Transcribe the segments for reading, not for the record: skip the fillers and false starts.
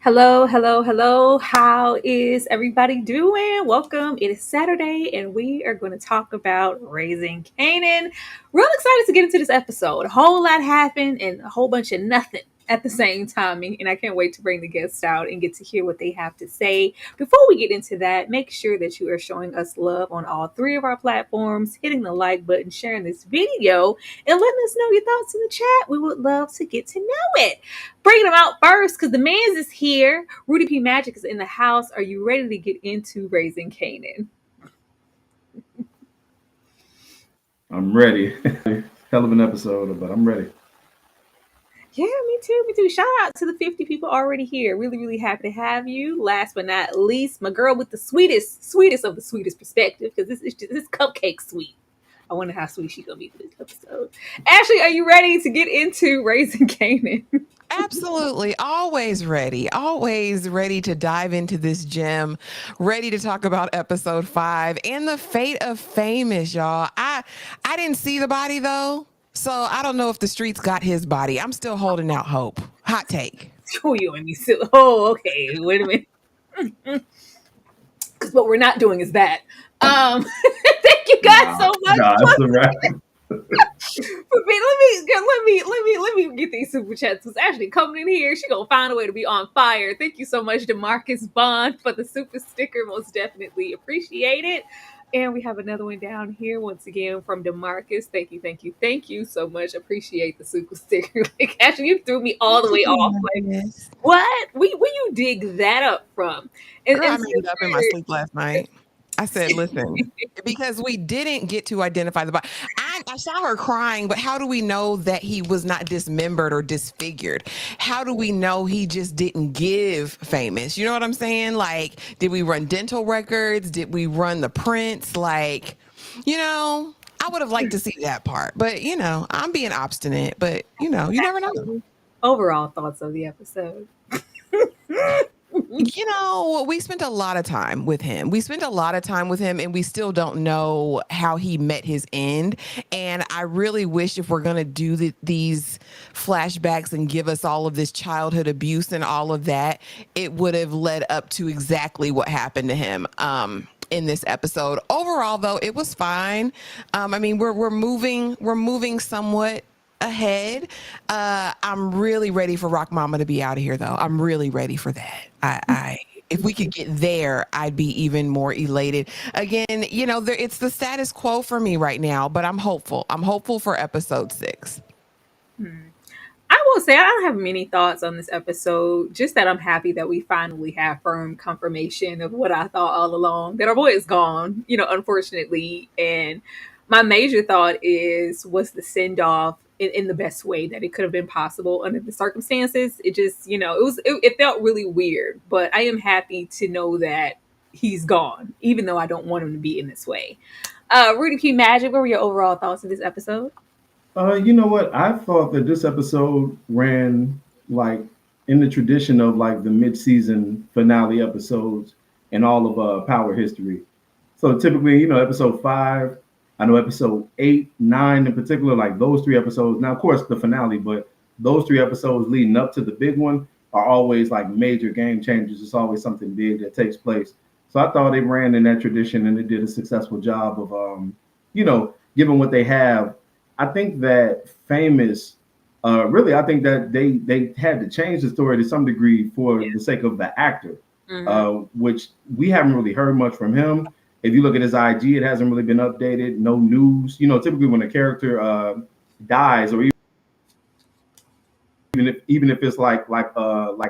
Hello, hello, hello. How is everybody doing? Welcome. It is Saturday, and we are going to talk about Raising Kanan. Real excited to get into this episode. A whole lot happened and a whole bunch of nothing at the same timing, and I can't wait to bring the guests out and get to hear what they have to say. Before we get into that, make sure that you are showing us love on all three of our platforms, hitting the like button, sharing this video, and letting us know your thoughts in the chat. We would love to get to know it. Bringing them out first because the man's is here. Rudy P. Magic is in the house. Are you ready to get into Raising Kanan? I'm ready. Hell of an episode, but I'm ready. Yeah, me too. Shout out to the 50 people already here. Really, really happy to have you. Last but not least, my girl with the sweetest of the sweetest perspective, because this cupcake sweet. I wonder how sweet she's gonna be for this episode. Ashley, are you ready to get into Raising Kanan? Absolutely. Always ready to dive into this gem, ready to talk about episode 5 and the fate of Famous, y'all. I didn't see the body though, so I don't know if the streets got his body. I'm still holding out hope. Hot take. Oh, you and me still. Oh, okay. Wait a minute. Because what we're not doing is that. Thank you guys so much. That's a wrap. Let me get these super chats. Because Ashley coming in here, she gonna find a way to be on fire. Thank you so much, DeMarcus Bond, for the super sticker. Most definitely appreciate it. And we have another one down here once again from DeMarcus. Thank you so much. Appreciate the super sticker. Like, Ashley, you threw me all the way off. Like, what? Where you dig that up from? Girl, I made it up in my sleep last night. I said, listen, because we didn't get to identify the body. I saw her crying, but how do we know that he was not dismembered or disfigured? How do we know he just didn't give Famous? You know what I'm saying? Like, did we run dental records? Did we run the prints? Like, I would have liked to see that part. But, I'm being obstinate. But, you never know. Overall thoughts of the episode. We spent a lot of time with him. And we still don't know how he met his end. And I really wish if we're going to do these flashbacks and give us all of this childhood abuse and all of that, it would have led up to exactly what happened to him in this episode. Overall, though, it was fine. We're moving somewhat ahead. I'm really ready for Rock Mama to be out of here, though. I'm really ready for that. If we could get there, I'd be even more elated. Again, it's the status quo for me right now, but I'm hopeful. I'm hopeful for episode 6. I will say I don't have many thoughts on this episode. Just that I'm happy that we finally have firm confirmation of what I thought all along, that our boy is gone. Unfortunately, and my major thought is, was the send off in the best way that it could have been possible under the circumstances. It just, it felt really weird. But I am happy to know that he's gone, even though I don't want him to be in this way. Rudy P. Magic, what were your overall thoughts of this episode? You know what? I thought that this episode ran like in the tradition of like the mid-season finale episodes in all of Power history. So typically, episode 5, I know episode 8, 9 in particular, like those 3 episodes. Now, of course, the finale, but those 3 episodes leading up to the big one are always like major game changers. It's always something big that takes place. So I thought it ran in that tradition and it did a successful job of, given what they have. I think that Famous, really, I think that they had to change the story to some degree for the sake of the actor, which we haven't really heard much from him. If you look at his IG, it hasn't really been updated. No news. Typically when a character dies, or even if it's like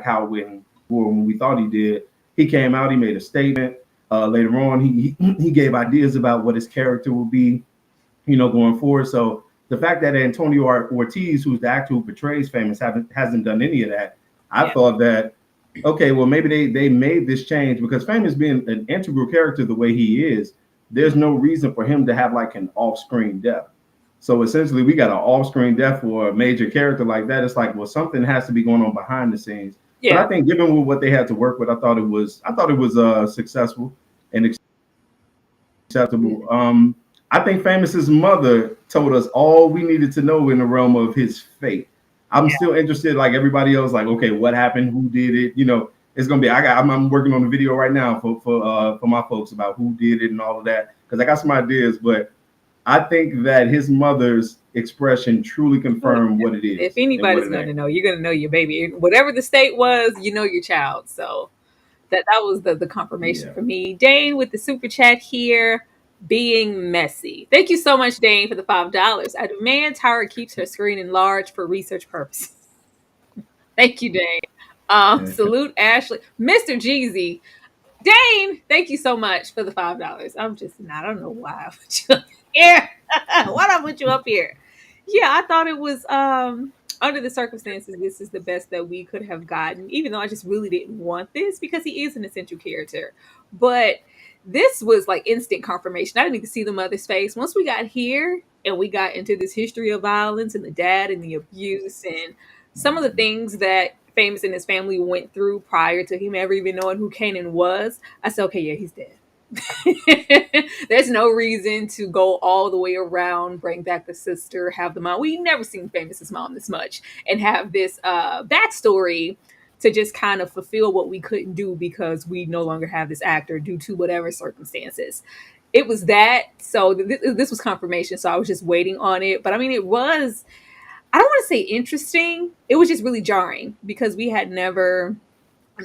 how when we thought he did, he came out, he made a statement. Later on, he gave ideas about what his character will be, going forward. So the fact that Antonio Ortiz, who's the actor who portrays Famous, hasn't done any of that, I thought that, okay, well, maybe they made this change because Famous being an integral character the way he is, there's no reason for him to have like an off-screen death. So essentially, we got an off-screen death for a major character like that. It's like, well, something has to be going on behind the scenes. Yeah. But I think given what they had to work with, I thought it was successful and acceptable. I think Famous's mother told us all we needed to know in the realm of his fate. I'm still interested, like everybody else, like, okay, what happened? Who did it? It's gonna be. I'm working on the video right now for my folks about who did it and all of that because I got some ideas. But I think that his mother's expression truly confirmed what it is. If anybody's gonna know, you're gonna know your baby. Whatever the state was, your child. So that was the confirmation for me. Dane with the super chat here. Being messy. Thank you so much, Dane, for the $5. I demand Tara keeps her screen enlarged for research purposes. Thank you, Dane. Salute Ashley. Mr. Jeezy. Dane, thank you so much for the $5. I don't know why I put you up here. Why did I put you up here? Yeah, I thought it was under the circumstances, this is the best that we could have gotten, even though I just really didn't want this because he is an essential character. But this was like instant confirmation. I didn't need to see the mother's face. Once we got here and we got into this history of violence and the dad and the abuse and some of the things that Famous and his family went through prior to him ever even knowing who Kanan was, I said, okay, yeah, he's dead. There's no reason to go all the way around, bring back the sister, have the mom. We've never seen Famous's mom this much and have this backstory to just kind of fulfill what we couldn't do because we no longer have this actor due to whatever circumstances. It was that. So this was confirmation. So I was just waiting on it. But I mean, it was, I don't want to say interesting. It was just really jarring because we had never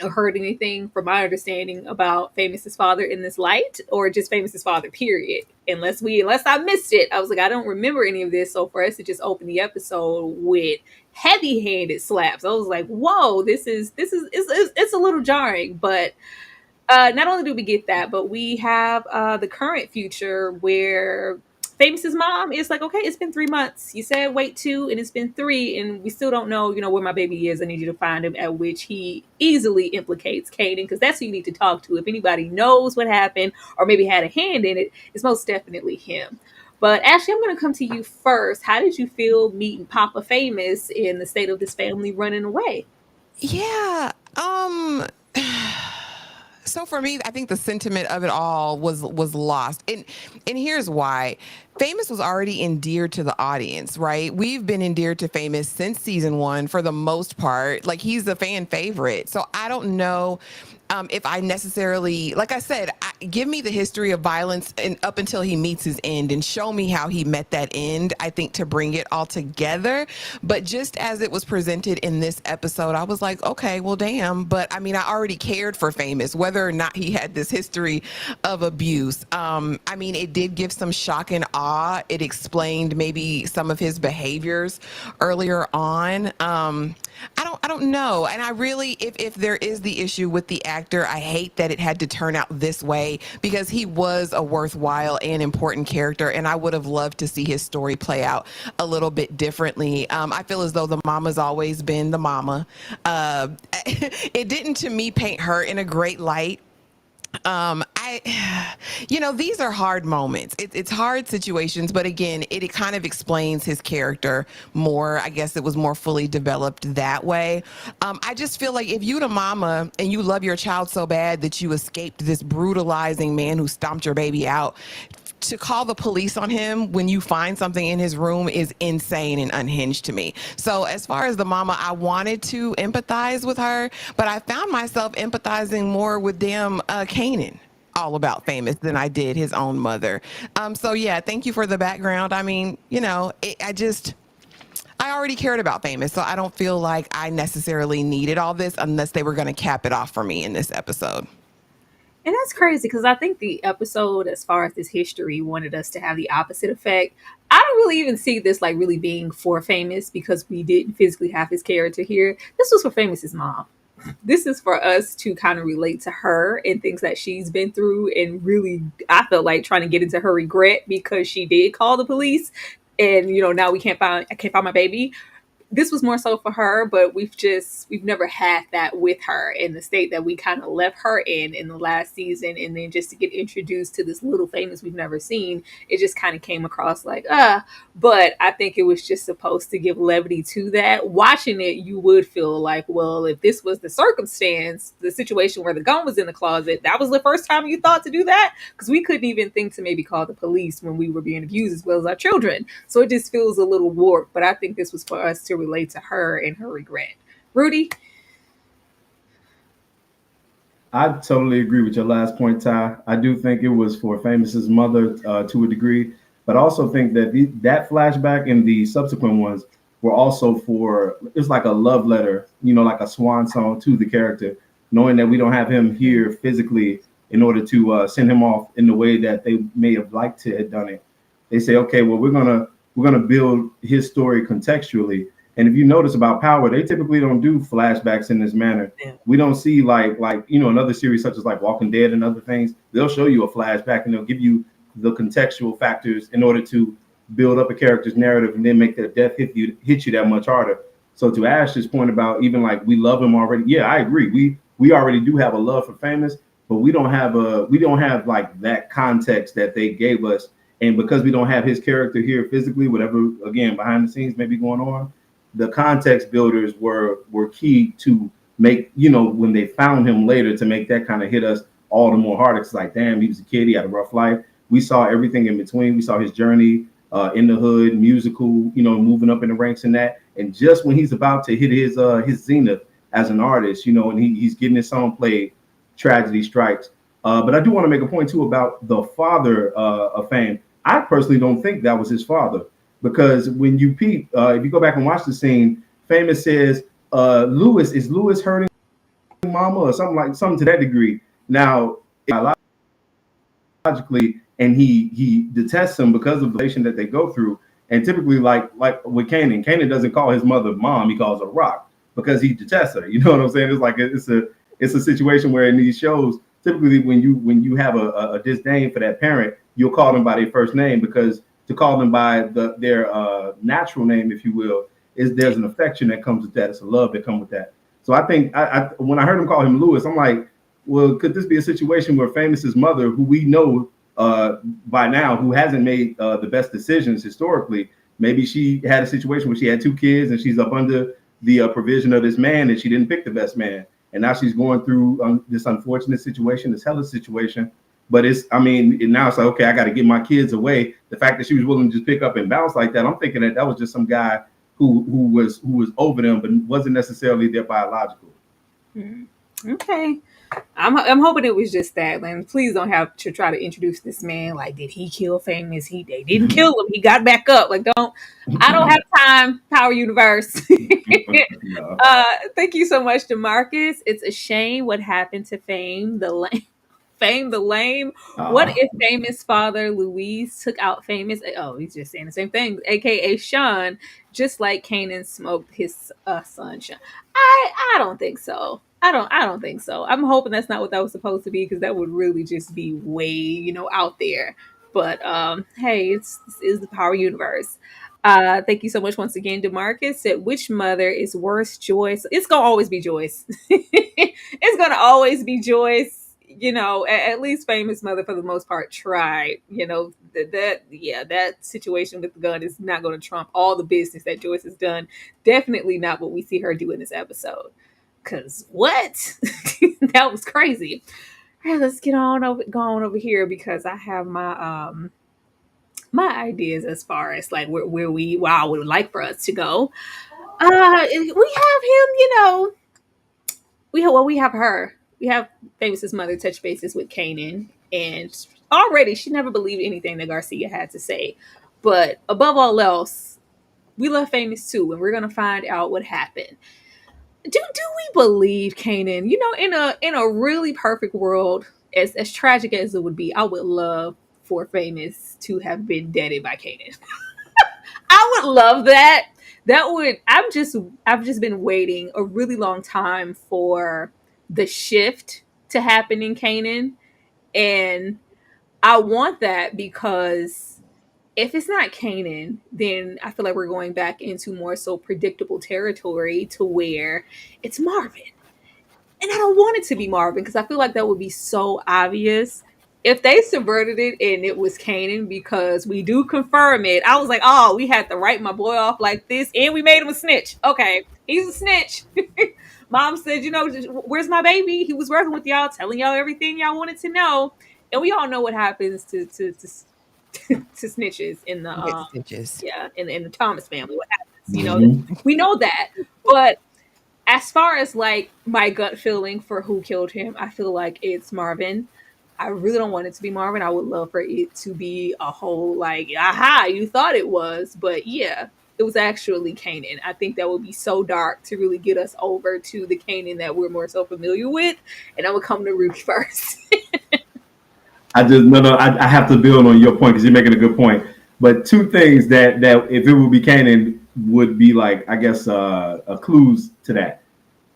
heard anything from my understanding about Famous's father in this light or just Famous's father, period. Unless I missed it. I was like, I don't remember any of this. So for us to just open the episode with heavy-handed slaps, I was like, whoa, this is it's a little jarring. But not only do we get that, but we have the current future where Famous's mom is like, okay, it's been 3 months. You said wait 2, and it's been 3, and we still don't know, where my baby is. I need you to find him, at which he easily implicates Kanan, because that's who you need to talk to. If anybody knows what happened or maybe had a hand in it, it's most definitely him. But Ashley, I'm going to come to you first. How did you feel meeting Papa Famous in the state of this family running away? Yeah. So for me, I think the sentiment of it all was lost. And here's why. Famous was already endeared to the audience, right? We've been endeared to Famous since season 1 for the most part. Like, he's a fan favorite. So I don't know if I necessarily, like I said, give me the history of violence and up until he meets his end and show me how he met that end, I think, to bring it all together. But just as it was presented in this episode, I was like, okay, well, damn. But I mean, I already cared for Famous, whether or not he had this history of abuse. I mean, it did give some shock and awe. It explained maybe some of his behaviors earlier on. I don't know. And I really, if there is the issue with the actor, I hate that it had to turn out this way because he was a worthwhile and important character. And I would have loved to see his story play out a little bit differently. I feel as though the mama's always been the mama. It didn't, to me, paint her in a great light. These are hard moments. It's hard situations, but again, it kind of explains his character more. I guess it was more fully developed that way. I just feel like if you the mama and you love your child so bad that you escaped this brutalizing man who stomped your baby out, to call the police on him when you find something in his room is insane and unhinged to me. So as far as the mama, I wanted to empathize with her, but I found myself empathizing more with damn Kanan, all about Famous, than I did his own mother. So yeah, thank you for the background. I mean, I already cared about Famous, so I don't feel like I necessarily needed all this unless they were going to cap it off for me in this episode. And that's crazy because I think the episode, as far as this history, wanted us to have the opposite effect. I don't really even see this like really being for Famous because we didn't physically have his character here. This was for Famous's mom. This is for us to kind of relate to her and things that she's been through, and really, I felt like trying to get into her regret because she did call the police, and now I can't find my baby. This was more so for her, but we've never had that with her in the state that we kind of left her in the last season. And then just to get introduced to this little Famous we've never seen, it just kind of came across like, but I think it was just supposed to give levity to that. Watching it, you would feel like, well, if this was the circumstance, the situation where the gun was in the closet, that was the first time you thought to do that, because we couldn't even think to maybe call the police when we were being abused as well as our children. So it just feels a little warped, but I think this was for us to relate to her and her regret. Rudy? I totally agree with your last point, Ty. I do think it was for Famous's mother to a degree, but I also think that that flashback and the subsequent ones were also for, it's like a love letter, like a swan song to the character, knowing that we don't have him here physically in order to send him off in the way that they may have liked to have done it. They say, okay, well, we're gonna build his story contextually. And if you notice about Power, they typically don't do flashbacks in this manner. Yeah. We don't see like another series such as like Walking Dead and other things. They'll show you a flashback and they'll give you the contextual factors in order to build up a character's narrative and then make their death hit you that much harder. So to Ash's point about even like we love him already, yeah, I agree. We already do have a love for Famous, but we don't have like that context that they gave us. And because we don't have his character here physically, whatever again behind the scenes may be going on, the context builders were key to make, when they found him later, to make that kind of hit us all the more hard. It's like, damn, he was a kid, he had a rough life. We saw everything in between. We saw his journey in the hood, musical, moving up in the ranks and that. And just when he's about to hit his zenith as an artist, and he's getting his song played, tragedy strikes. But I do want to make a point too about the father of Fame. I personally don't think that was his father. Because when you peep, if you go back and watch the scene, Famous says, is Lewis hurting mama or something to that degree. Now, logically, and he detests him because of the relation that they go through. And typically, like with Kanan doesn't call his mother mom, he calls her Rock because he detests her. You know what I'm saying? It's like it's a situation where in these shows, typically when you have a disdain for that parent, you'll call them by their first name, because to call them by their natural name, if you will, there's an affection that comes with that. It's a love that comes with that. So I think when I heard him call him Lewis, I'm like, well, could this be a situation where Famous's mother, who we know by now, who hasn't made the best decisions historically, maybe she had a situation where she had 2 kids and she's up under the provision of this man and she didn't pick the best man. And now she's going through this unfortunate situation, this hellish situation. But it's, I mean, and now it's like, okay, I got to get my kids away. The fact that she was willing to just pick up and bounce like that, I'm thinking that that was just some guy who was over them, but wasn't necessarily their biological. Hmm. Okay. I'm hoping it was just that. And please don't have to try to introduce this man. Like, did he kill Famous? They didn't kill him. He got back up. Like, don't. I don't have time. Power Universe. No. Thank you so much, Demarcus. It's a shame what happened to Fame the lame. Fame the lame. What Uh, if Famous father Louise took out Famous? Oh, he's just saying the same thing. AKA Sean, just like Kanan smoked his son Sean. I don't think so. I don't think so. I'm hoping that's not what that was supposed to be because that would really just be way, out there. But hey, this is the Power Universe. Thank you so much once again, Demarcus. Said which mother is worse, Joyce? It's gonna always be Joyce. It's gonna always be Joyce. At least Famous mother for the most part tried. That situation with the gun is not going to trump all the business that Joyce has done. Definitely not what we see her do in this episode. Cause what? That was crazy. All right, let's go on over here because I have my ideas as far as like where I would like for us to go. We have him, we have her. We have Famous's mother touch bases with Kanan, and already she never believed anything that Garcia had to say. But above all else, we love Famous too, and we're gonna find out what happened. Do we believe Kanan? In a really perfect world, as tragic as it would be, I would love for Famous to have been deaded by Kanan. I would love that. That would I've just been waiting a really long time for the shift to happen in Kanan. And I want that because if it's not Kanan, then I feel like we're going back into more so predictable territory to where it's Marvin. And I don't want it to be Marvin because I feel like that would be so obvious. If they subverted it and it was Kanan, because we do confirm it, I was like, oh, we had to write my boy off like this, and we made him a snitch. Okay, he's a snitch. Mom said, where's my baby? He was working with y'all, telling y'all everything y'all wanted to know, and we all know what happens to snitches in the With stitches. yeah in the Thomas family. What happens? mhm. We know that, but as far as like my gut feeling for who killed him, I feel like it's Marvin. I really don't want it to be Marvin. I would love for it to be a whole like, aha, you thought it was, but yeah, it was actually Kanan. I think that would be so dark to really get us over to the Kanan that we're more so familiar with. And I would come to Ruby first. I just no, I have to build on your point because you're making a good point. But two things that if it would be canon would be like, I guess, a clues to that.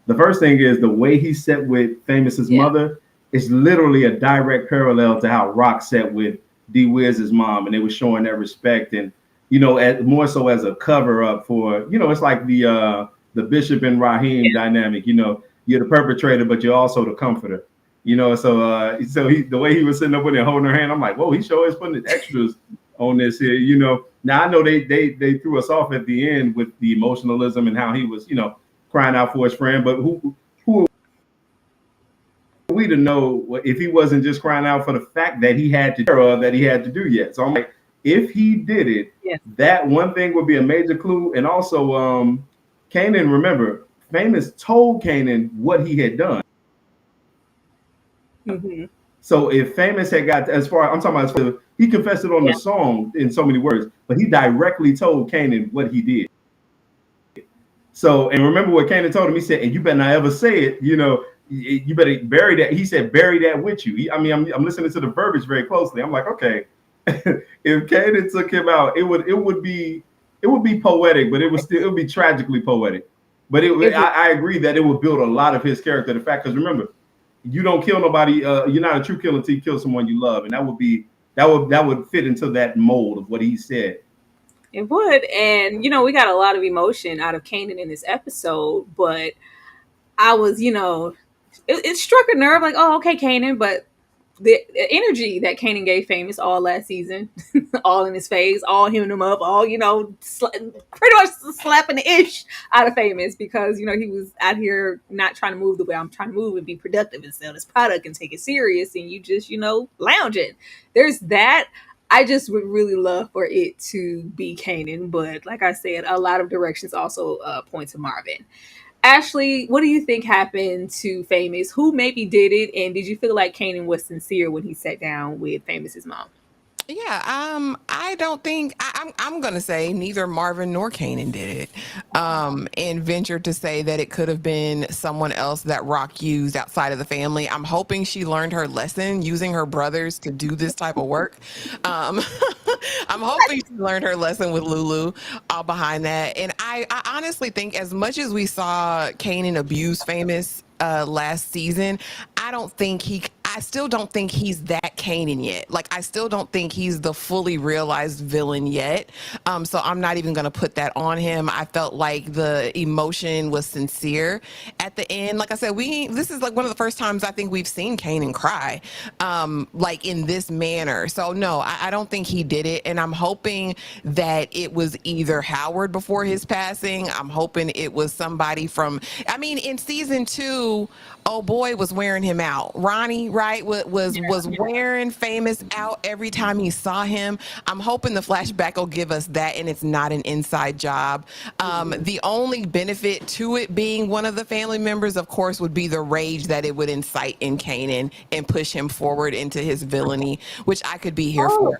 The first thing is the way he set with Famous's Yeah. mother is literally a direct parallel to how Rock set with D Wiz's mom, and they were showing that respect, and more so as a cover up for, it's like the Bishop and Raheem dynamic. You're the perpetrator, but you're also the comforter. So he, the way he was sitting up with her holding her hand, I'm like, whoa, he sure is putting the extras on this here. Now I know they threw us off at the end with the emotionalism and how he was, crying out for his friend, but who are we to know if he wasn't just crying out for the fact that he had to do yet? So I'm like, if he did it, Yeah. that one thing would be a major clue. And also, Kanan, remember, Famous told Kanan what he had done. Mm-hmm. So if Famous had got as far, I'm talking about, he confessed it on the Yeah. song in so many words, but he directly told Kanan what he did. So, and remember what Kanan told him, he said, and you better not ever say it, you better bury that. He said, bury that with you. I'm listening to the verbiage very closely. I'm like, okay, if Kanan took him out, it would be poetic, but it would be tragically poetic. But I agree that it would build a lot of his character. The fact, because remember, you don't kill nobody. You're not a true killer until you kill someone you love, and that would fit into that mold of what he said. It would. And, we got a lot of emotion out of Kanan in this episode, but I was, it struck a nerve like, oh, okay, Kanan, but the energy that Kanan gave Famous all last season, all in his face, all hemming him up, all, pretty much slapping the ish out of Famous because, he was out here not trying to move the way I'm trying to move and be productive and sell this product and take it serious. And you just, lounging. There's that. I just would really love for it to be Kanan. But like I said, a lot of directions also point to Marvin. Ashley, what do you think happened to Famous? Who maybe did it? And did you feel like Kanan was sincere when he sat down with Famous's mom? Yeah, I don't think I'm gonna say neither Marvin nor Kanan did it, and venture to say that it could have been someone else that Rock used outside of the family. I'm hoping she learned her lesson using her brothers to do this type of work. Um, I'm hoping she learned her lesson with Lulu all behind that. And I honestly think as much as we saw Kanan abuse Famous last season, I still don't think he's that Kanan yet. Like, I still don't think he's the fully realized villain yet. So I'm not even going to put that on him. I felt like the emotion was sincere at the end. Like I said, this is like one of the first times I think we've seen Kanan cry, like in this manner. So no, I don't think he did it. And I'm hoping that it was either Howard before his passing. I'm hoping it was somebody in season 2, oh boy was wearing him out. Ronnie, right, was wearing Famous out every time he saw him. I'm hoping the flashback will give us that, and it's not an inside job. The only benefit to it being one of the family members, of course, would be the rage that it would incite in Kanan and push him forward into his villainy, which I could be here for.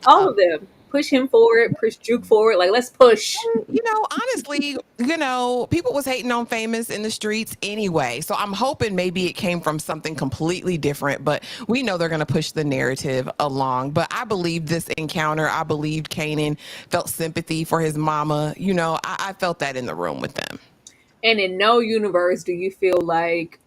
All of them. Push him forward, push Juke forward. Like, let's push. Honestly, people was hating on Famous in the streets anyway. So I'm hoping maybe it came from something completely different, but we know they're going to push the narrative along. But I believe this encounter. I believed Kanan felt sympathy for his mama. I felt that in the room with them. And in no universe do you feel like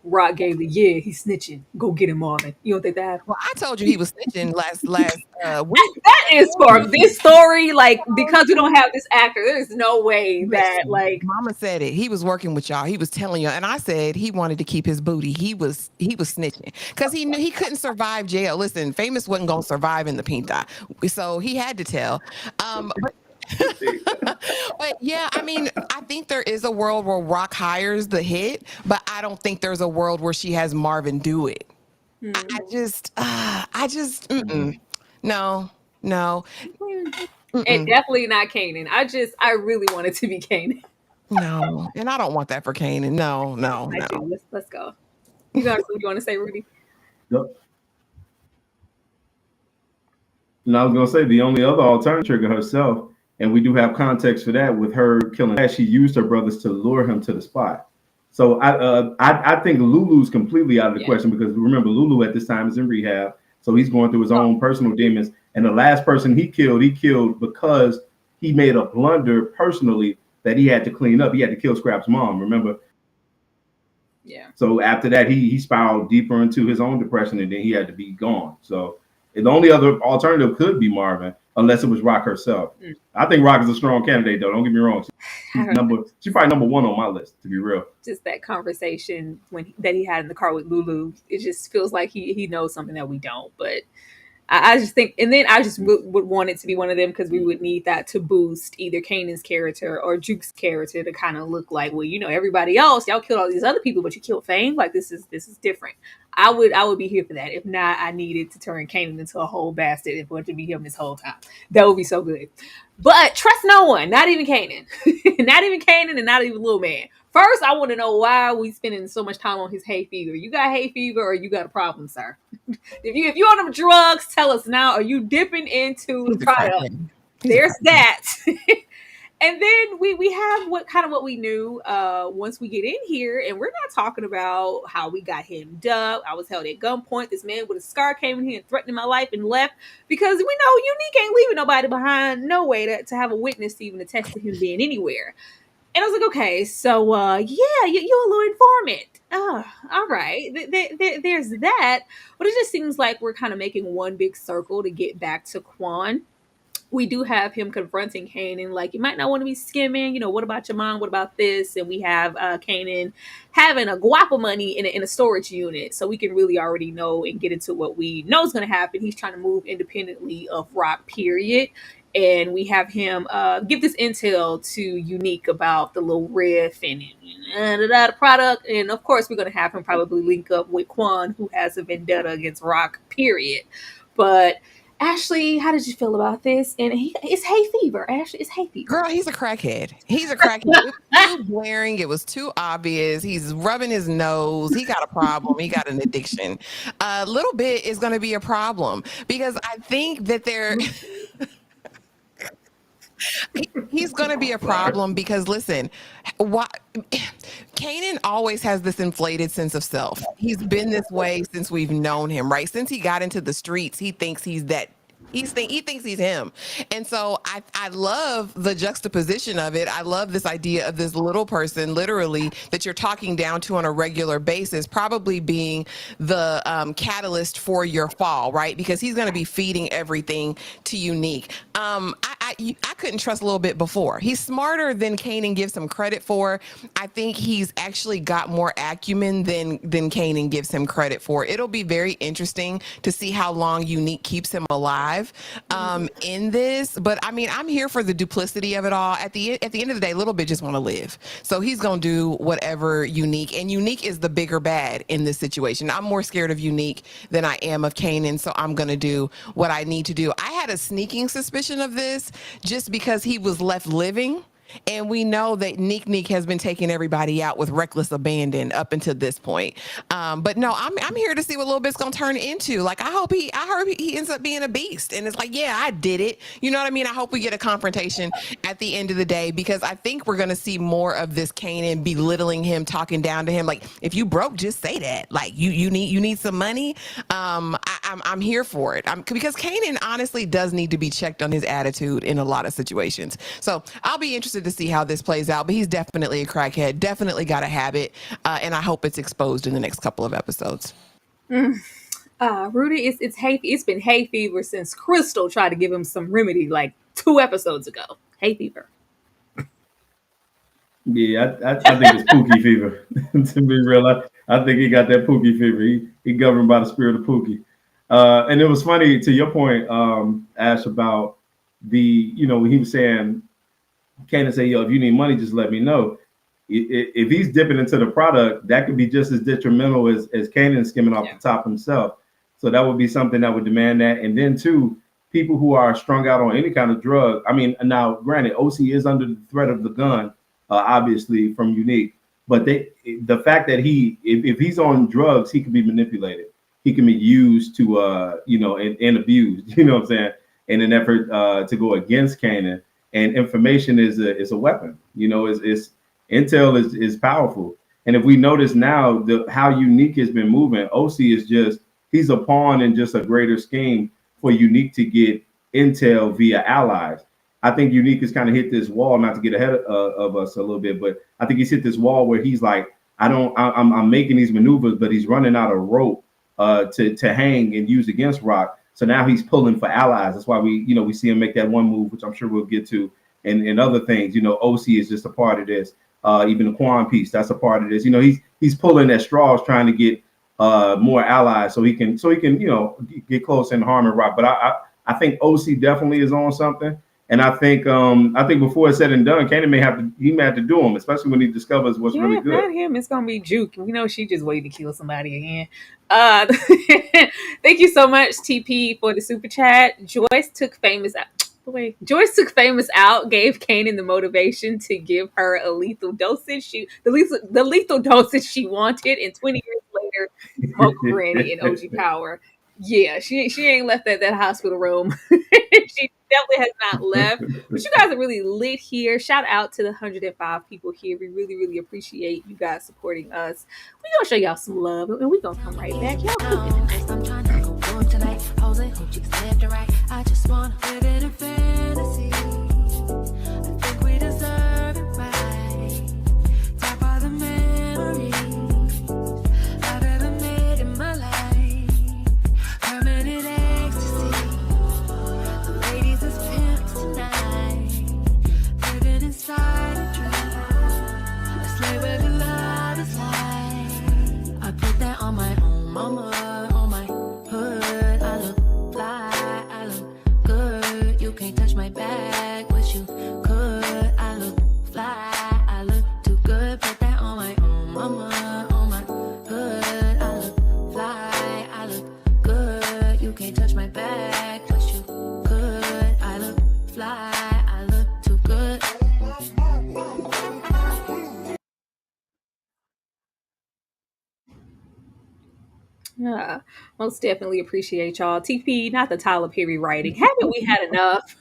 Rock gave he's snitching. Go get him, Marvin. You don't think that happened? Well, I told you he was snitching last week. That is for this story, like, because we don't have this actor, there's no way that, like, Mama said it. He was working with y'all. He was telling you, and I said he wanted to keep his booty. He was snitching because he knew he couldn't survive jail. Listen, Famous wasn't gonna survive in the Pinta, so he had to tell. But yeah, I think there is a world where Rock hires the hit, but I don't think there's a world where she has Marvin do it. I just, no. And definitely not Kanan. I really want it to be Kanan. No, and I don't want that for Kanan. No. Let's go. You got something you want to say, Rudy? Yep. And I was gonna say the only other alternative trigger herself, and we do have context for that with her killing. She used her brothers to lure him to the spot. So I think Lulu's completely out of the question because remember Lulu at this time is in rehab, so he's going through his own personal demons. And the last person he killed because he made a blunder personally that he had to clean up. He had to kill Scrap's mom. Remember? Yeah. So after that, he spiraled deeper into his own depression, and then he had to be gone. So the only other alternative could be Marvin, unless it was Rock herself. I think Rock is a strong candidate, though. Don't get me wrong. She's probably number one on my list, to be real. Just that conversation that he had in the car with Lulu, it just feels like he knows something that we don't. But I just think, and then I just would want it to be one of them because we would need that to boost either Kanan's character or Juke's character to kind of look like, well, everybody else, y'all killed all these other people, but you killed Fame. Like, this is different. I would be here for that. If not, I needed to turn Kanan into a whole bastard and for it to be him this whole time. That would be so good. But trust no one, not even Kanan. Not even Kanan and not even Little Man. First, I want to know why we spending so much time on his hay fever. You got hay fever or you got a problem, sir? If you on them drugs, tell us now. Are you dipping into the product? There's that. And then we have what we knew once we get in here, and we're not talking about how we got hemmed up. I was held at gunpoint. This man with a scar came in here and threatened my life and left because we know Unique ain't leaving nobody behind, no way to have a witness to even attest to him being anywhere. And I was like, okay, so you're a little informant. All right, there's that. But it just seems like we're kind of making one big circle to get back to Quan. we do have him confronting Kanan, like, you might not want to be skimming, what about your mom? What about this? And we have Kanan having a guapa money in a storage unit. So we can really already know and get into what we know is going to happen. He's trying to move independently of Rock, period. And we have him give this intel to Unique about the little riff and the product. And of course, we're going to have him probably link up with Quan, who has a vendetta against Rock, period. But Ashley, how did you feel about this? And it's hay fever. Ashley, it's hay fever. Girl, he's a crackhead. He's a crackhead. It was too glaring. It was too obvious. He's rubbing his nose. He got a problem. He got an addiction. A little bit is going to be a problem because I think that he's going to be a problem because listen, Kanan always has this inflated sense of self. He's been this way since we've known him, right? Since he got into the streets, he thinks he's that. He thinks he's him. And so I love the juxtaposition of it. I love this idea of this little person, literally, that you're talking down to on a regular basis, probably being the catalyst for your fall, right? Because he's going to be feeding everything to Unique. I couldn't trust a little bit before. He's smarter than Kanan gives him credit for. I think he's actually got more acumen than Kanan gives him credit for. It'll be very interesting to see how long Unique keeps him alive in this. But I mean, I'm here for the duplicity of it all. At the end of the day, little bit just want to live. So he's going to do whatever Unique, and Unique is the bigger bad in this situation. I'm more scared of Unique than I am of Kanan. So I'm going to do what I need to do. I had a sneaking suspicion of this just because he was left living. And we know that Neek has been taking everybody out with reckless abandon up until this point. But no, I'm here to see what Little Bit's gonna turn into. Like I hope he ends up being a beast. And it's like, yeah, I did it. You know what I mean? I hope we get a confrontation at the end of the day because I think we're gonna see more of this Kanan belittling him, talking down to him. Like if you broke, just say that. Like you need some money. I'm here for it. Because Kanan honestly does need to be checked on his attitude in a lot of situations. So I'll be interested to see how this plays out, but he's definitely a crackhead, definitely got a habit, and I hope it's exposed in the next couple of episodes. Rudy, it's been hay fever since Crystal tried to give him some remedy like 2 episodes ago. Hay fever. Yeah, I think it's Pookie fever. To be real, I think he got that Pookie fever. He governed by the spirit of Pookie. And it was funny to your point, Ash, about he was saying, Kanan say, yo, if you need money, just let me know. If he's dipping into the product, that could be just as detrimental as Kanan skimming off the top himself. So that would be something that would demand that. And then too, people who are strung out on any kind of drug. I mean, now granted, OC is under the threat of the gun, obviously from Unique. But the fact that if he's on drugs, he can be manipulated. He can be used to, and abused. You know what I'm saying? In an effort to go against Kanan. And information is a weapon. It's intel is powerful. And if we notice now how Unique has been moving, OC is he's a pawn in just a greater scheme for Unique to get intel via allies. I think Unique has kind of hit this wall, not to get ahead of us a little bit, but I think he's hit this wall where he's like, I'm making these maneuvers, but he's running out of rope to hang and use against Rock. So now he's pulling for allies. That's why we see him make that one move, which I'm sure we'll get to, and other things. OC is just a part of this. Even the Quan piece, that's a part of this. He's pulling at straws, trying to get more allies, so he can get close and harm and Rock. But I think OC definitely is on something, and I think before it's said and done, Kanan may have to do him, especially when he discovers what's really good. Not him. It's gonna be Juke. She just waited to kill somebody again. Thank you so much, TP, for the super chat. Joyce took Famous out, gave Kanan the motivation to give her a lethal dosage. The lethal dosage she wanted, and 20 years later, smoke Granny in OG Power. Yeah, she ain't left that hospital room. She definitely has not left. But you guys are really lit here. Shout out to the 105 people here. We really, really appreciate you guys supporting us. We're going to show y'all some love, and we're going to come right back. Y'all cooking. I'm trying to go on tonight. Hope you can right. I just want to live in a fantasy. I think we deserve it right. Top of the memories I've ever made in my life. Permanent ecstasy. The ladies is pimp Yeah, most definitely appreciate y'all. TP, not the Tyler Perry writing. Haven't we had enough?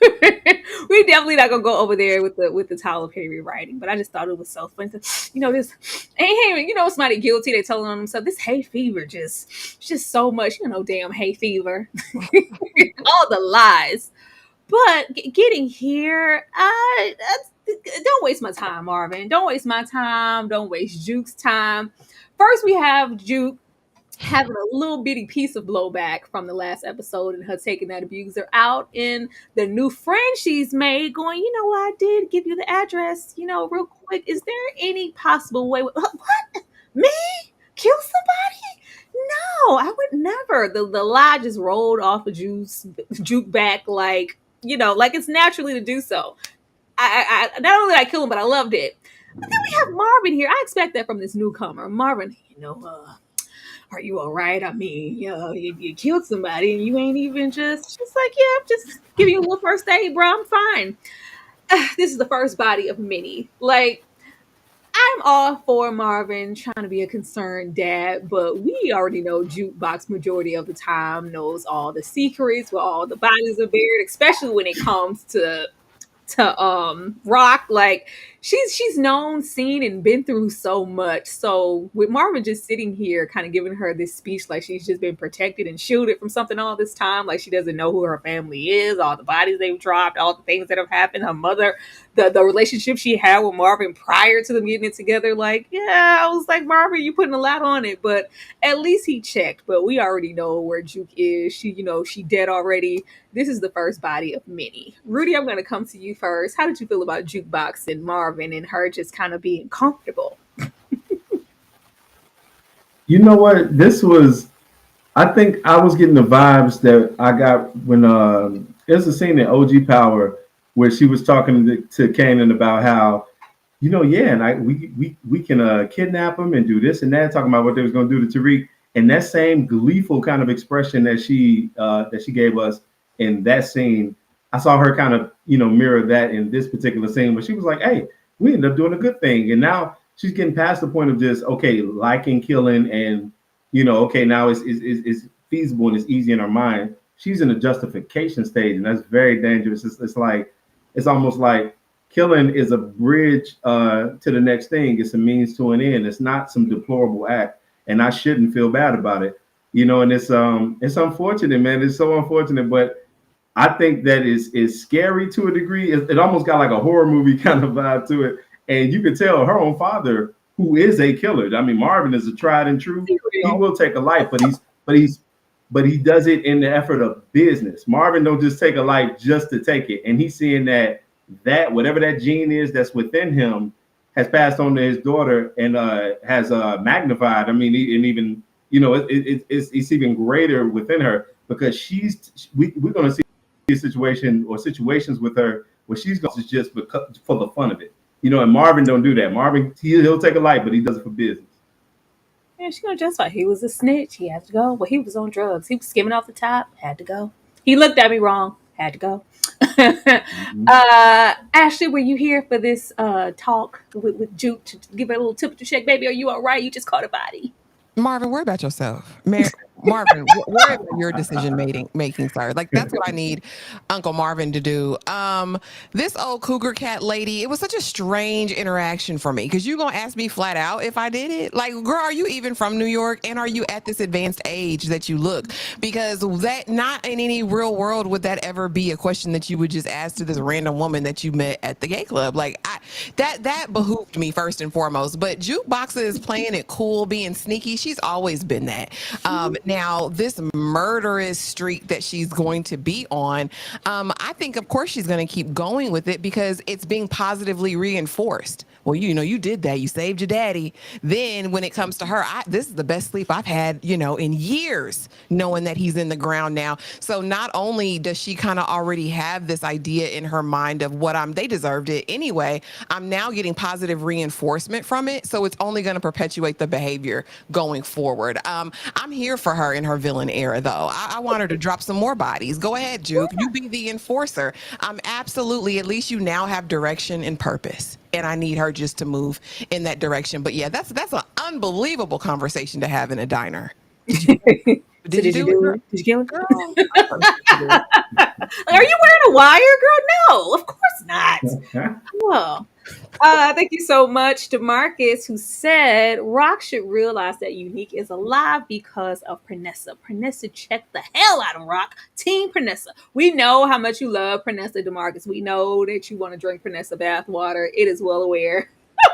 We definitely not gonna go over there with the Tyler Perry writing, but I just thought it was so funny. This hey, somebody guilty, they telling on themselves this hay fever just so much, damn hay fever. All the lies. But getting here, don't waste my time, Marvin. Don't waste my time. Don't waste Juke's time. First, we have Juke having a little bitty piece of blowback from the last episode and her taking that abuser out in the new friend she's made, going, I did give you the address, real quick. Is there any possible way? What? Me? Kill somebody? No, I would never. The lie just rolled off of Juke back like it's naturally to do so. I not only did I kill him, but I loved it. But then we have Marvin here. I expect that from this newcomer. Marvin, are you all right? I mean, you killed somebody and you ain't even just like, yeah, I'm just giving you a little first aid, bro. I'm fine. This is the first body of many. Like, I'm all for Marvin trying to be a concerned dad, but we already know Jukebox majority of the time knows all the secrets where all the bodies are buried, especially when it comes to Rock. Like, she's known, seen, and been through so much. So with Marvin just sitting here kind of giving her this speech like she's just been protected and shielded from something all this time, like she doesn't know who her family is, all the bodies they've dropped, all the things that have happened, her mother, the relationship she had with Marvin prior to them getting it together. Like, yeah, I was like, Marvin, you putting a lot on it, but at least he checked. But we already know where Juke is. She dead already. This is the first body of many. Rudy, I'm going to come to you first. How did you feel about Jukebox and Marvin and her just kind of being comfortable? You know what? I think I was getting the vibes that I got when there's a scene in OG Power where she was talking to Kanan about how, yeah, and we can kidnap him and do this and that, talking about what they was going to do to Tariq. And that same gleeful kind of expression that she gave us in that scene, I saw her kind of, mirror that in this particular scene where she was like, hey, we ended up doing a good thing. And now she's getting past the point of just, okay, liking killing and, okay, now it's feasible and it's easy in her mind. She's in a justification stage, and that's very dangerous. It's almost like killing is a bridge to the next thing. It's a means to an end. It's not some deplorable act, and I shouldn't feel bad about it. And it's unfortunate, man. It's so unfortunate, but I think that is scary to a degree. It almost got like a horror movie kind of vibe to it, and you can tell her own father, who is a killer. I mean, Marvin is a tried and true. He will take a life, but he does it in the effort of business. Marvin don't just take a life just to take it, and he's seeing that whatever that gene is that's within him has passed on to his daughter and has magnified. I mean, and even it's even greater within her because we're going to see a situation or situations with her where she's going to just for the fun of it. And Marvin don't do that. Marvin, he'll take a life, but he does it for business. Yeah, she's gonna justify. He was a snitch. He had to go. Well, he was on drugs. He was skimming off the top. Had to go. He looked at me wrong. Had to go. Mm-hmm. Ashley, were you here for this talk with Juke to give her a little tip to shake? Baby, are you all right? You just caught a body. Marvin, worry about yourself. Marvin, worry about your decision making, sir. Like, that's what I need Uncle Marvin to do. This old cougar cat lady, it was such a strange interaction for me because you're going to ask me flat out if I did it. Like, girl, are you even from New York? And are you at this advanced age that you look? Because that, not in any real world would that ever be a question that you would just ask to this random woman that you met at the gay club. Like, that behooved me first and foremost. But Jukebox is playing it cool, being sneaky. She's always been that. Now, this murderous streak that she's going to be on, I think, of course, she's going to keep going with it because it's being positively reinforced. Well, you did that. You saved your daddy. Then when it comes to her, this is the best sleep I've had, in years, knowing that he's in the ground now. So not only does she kind of already have this idea in her mind of they deserved it anyway, I'm now getting positive reinforcement from it. So it's only going to perpetuate the behavior going forward. I'm here for her in her villain era, though. I want her to drop some more bodies. Go ahead, Juke. You be the enforcer. Absolutely. At least you now have direction and purpose. And I need her just to move in that direction. But yeah, that's an unbelievable conversation to have in a diner. So did you do girl? it? Did you kill it? Girl, I thought Are you wearing a wire, girl? No, of course not. Well, thank you so much to Marcus, who said Rock should realize that Unique is alive because of Pernessa. Pernessa checked the hell out of Rock. Team Pernessa. We know how much you love Pernessa, DeMarcus. We know that you want to drink Pernessa bathwater. It is well aware.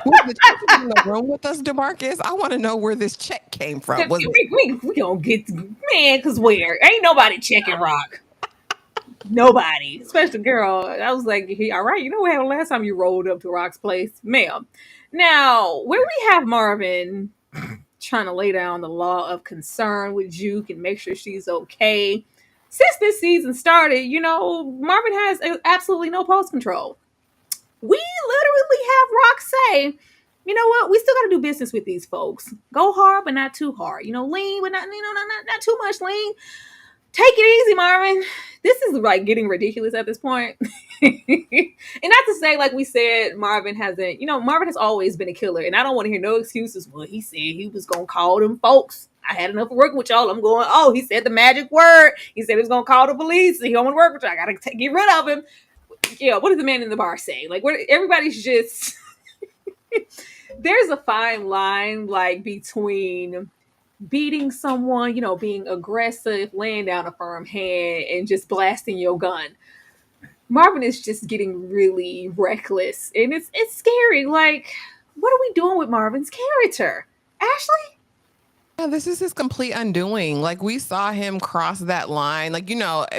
was the check in the room with us, DeMarcus? I want to know where this check came from. Was We don't get man, cause where ain't nobody checking Rock. Nobody, especially girl. I was like, all right, you know what happened last time you rolled up to Rock's place, ma'am. Now, where we have Marvin trying to lay down the law of concern with Juke and make sure she's okay. Since this season started, Marvin has absolutely no pulse control. We literally have Rock say, you know what? We still got to do business with these folks. Go hard, but not too hard. Lean, but not too much lean. Take it easy, Marvin. This is like getting ridiculous at this point. And not to say, like we said, Marvin has always been a killer. And I don't want to hear no excuses. Well, he said he was going to call them folks. I had enough of working with y'all. I'm going, he said the magic word. He said he was going to call the police. He don't want to work with y'all. I got to get rid of him. Yeah, what did the man in the bar say? Like, everybody's just... There's a fine line, like, between beating someone, being aggressive, laying down a firm hand, and just blasting your gun. Marvin is just getting really reckless, and it's scary. Like, what are we doing with Marvin's character? Ashley? Yeah, this is his complete undoing. Like, we saw him cross that line. Like,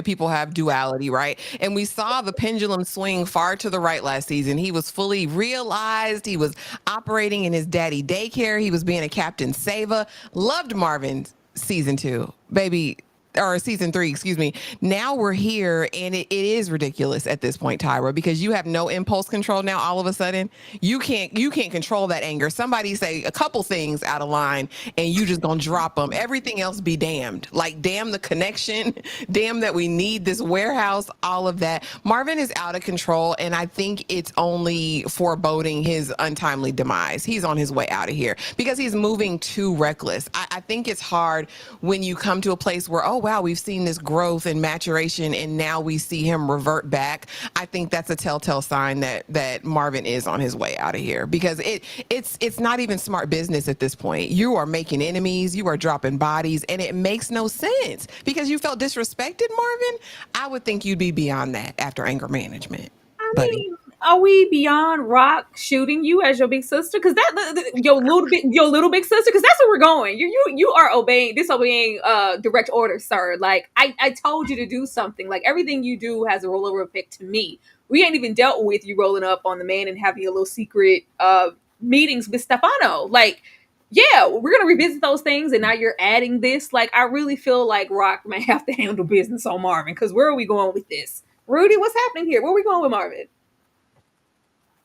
people have duality, right? And we saw the pendulum swing far to the right last season. He was fully realized. He was operating in his daddy daycare. He was being a Captain Sava. Loved Marvin season 2, baby. Or season 3, excuse me. Now we're here, and it is ridiculous at this point, Tyra, because you have no impulse control now. All of a sudden, you can't control that anger. Somebody say a couple things out of line, and you just gonna drop them. Everything else be damned. Like, damn the connection, damn that we need this warehouse. All of that. Marvin is out of control, and I think it's only foreboding his untimely demise. He's on his way out of here because he's moving too reckless. I think it's hard when you come to a place where, wow, we've seen this growth and maturation, and now we see him revert back. I think that's a telltale sign that Marvin is on his way out of here, because it's not even smart business at this point. You are making enemies, you are dropping bodies, and it makes no sense because you felt disrespected, Marvin. I would think you'd be beyond that after anger management, buddy. Are we beyond Rock shooting you as your big sister? Because your little big sister. Because that's where we're going. You are disobeying direct orders, sir. Like, I told you to do something. Like, everything you do has a rollover effect to me. We ain't even dealt with you rolling up on the man and having a little secret meetings with Stefano. Like, yeah, we're gonna revisit those things, and now you're adding this. Like, I really feel like Rock may have to handle business on Marvin. Because where are we going with this? Rudy, what's happening here? Where are we going with Marvin?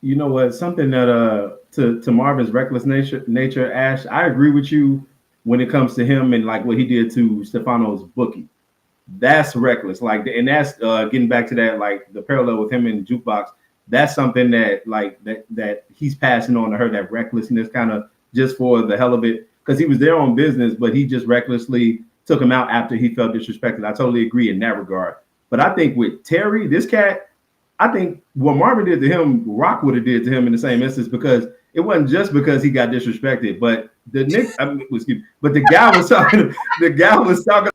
You know what? Something that to Marvin's reckless nature, Ash, I agree with you when it comes to him and like what he did to Stefano's bookie. That's reckless. Like, and that's getting back to that, like the parallel with him in Jukebox. That's something that like that he's passing on to her, that recklessness, kind of just for the hell of it, because he was there on business, but he just recklessly took him out after he felt disrespected. I totally agree in that regard. But I think with Terry, this cat, I think what Marvin did to him, Rock would have did to him in the same instance, because it wasn't just because he got disrespected, but the guy was talking. The guy was talking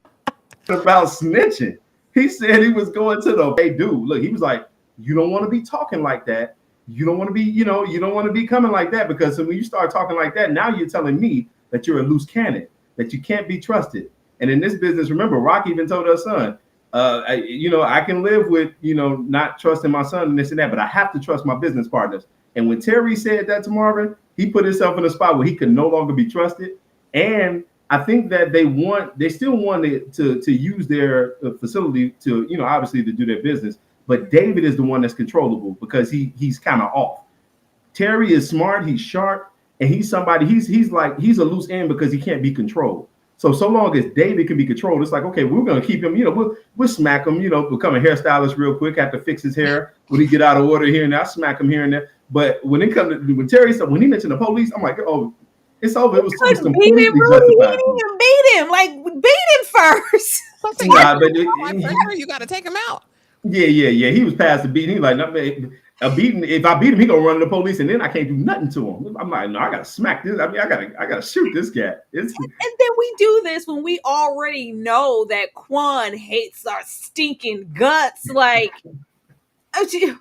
about snitching. He said he was going to the hey dude. Look, he was like, you don't want to be talking like that. You don't want to be, you don't want to be coming like that, because when you start talking like that, now you're telling me that you're a loose cannon, that you can't be trusted. And in this business, remember, Rock even told her son, I can live with, not trusting my son and this and that, but I have to trust my business partners. And when Terry said that to Marvin, he put himself in a spot where he could no longer be trusted. And I think that they still wanted to use their facility to, obviously to do their business. But David is the one that's controllable because he's kind of off. Terry is smart, he's sharp, and he's somebody, he's a loose end because he can't be controlled. So long as David can be controlled, it's like, okay, we're going to keep him, we'll smack him, become a hairstylist real quick, have to fix his hair when he get out of order here and there, I'll smack him here and there. But when Terry said, when he mentioned the police, I'm like, oh, It's over. It was Couldn't beat him, completely Rudy. He justified. didn't even beat him. Like, beat him first. So I'm saying you Nah, but apply pressure, you got to take him out. yeah. He was past the beating. He like, no, man, a beating. If I beat him, he gonna run to the police, and then I can't do nothing to him. I'm like, no, I gotta smack this. I mean, I gotta shoot this cat. It's And then we do this when we already know that Quan hates our stinking guts. Like,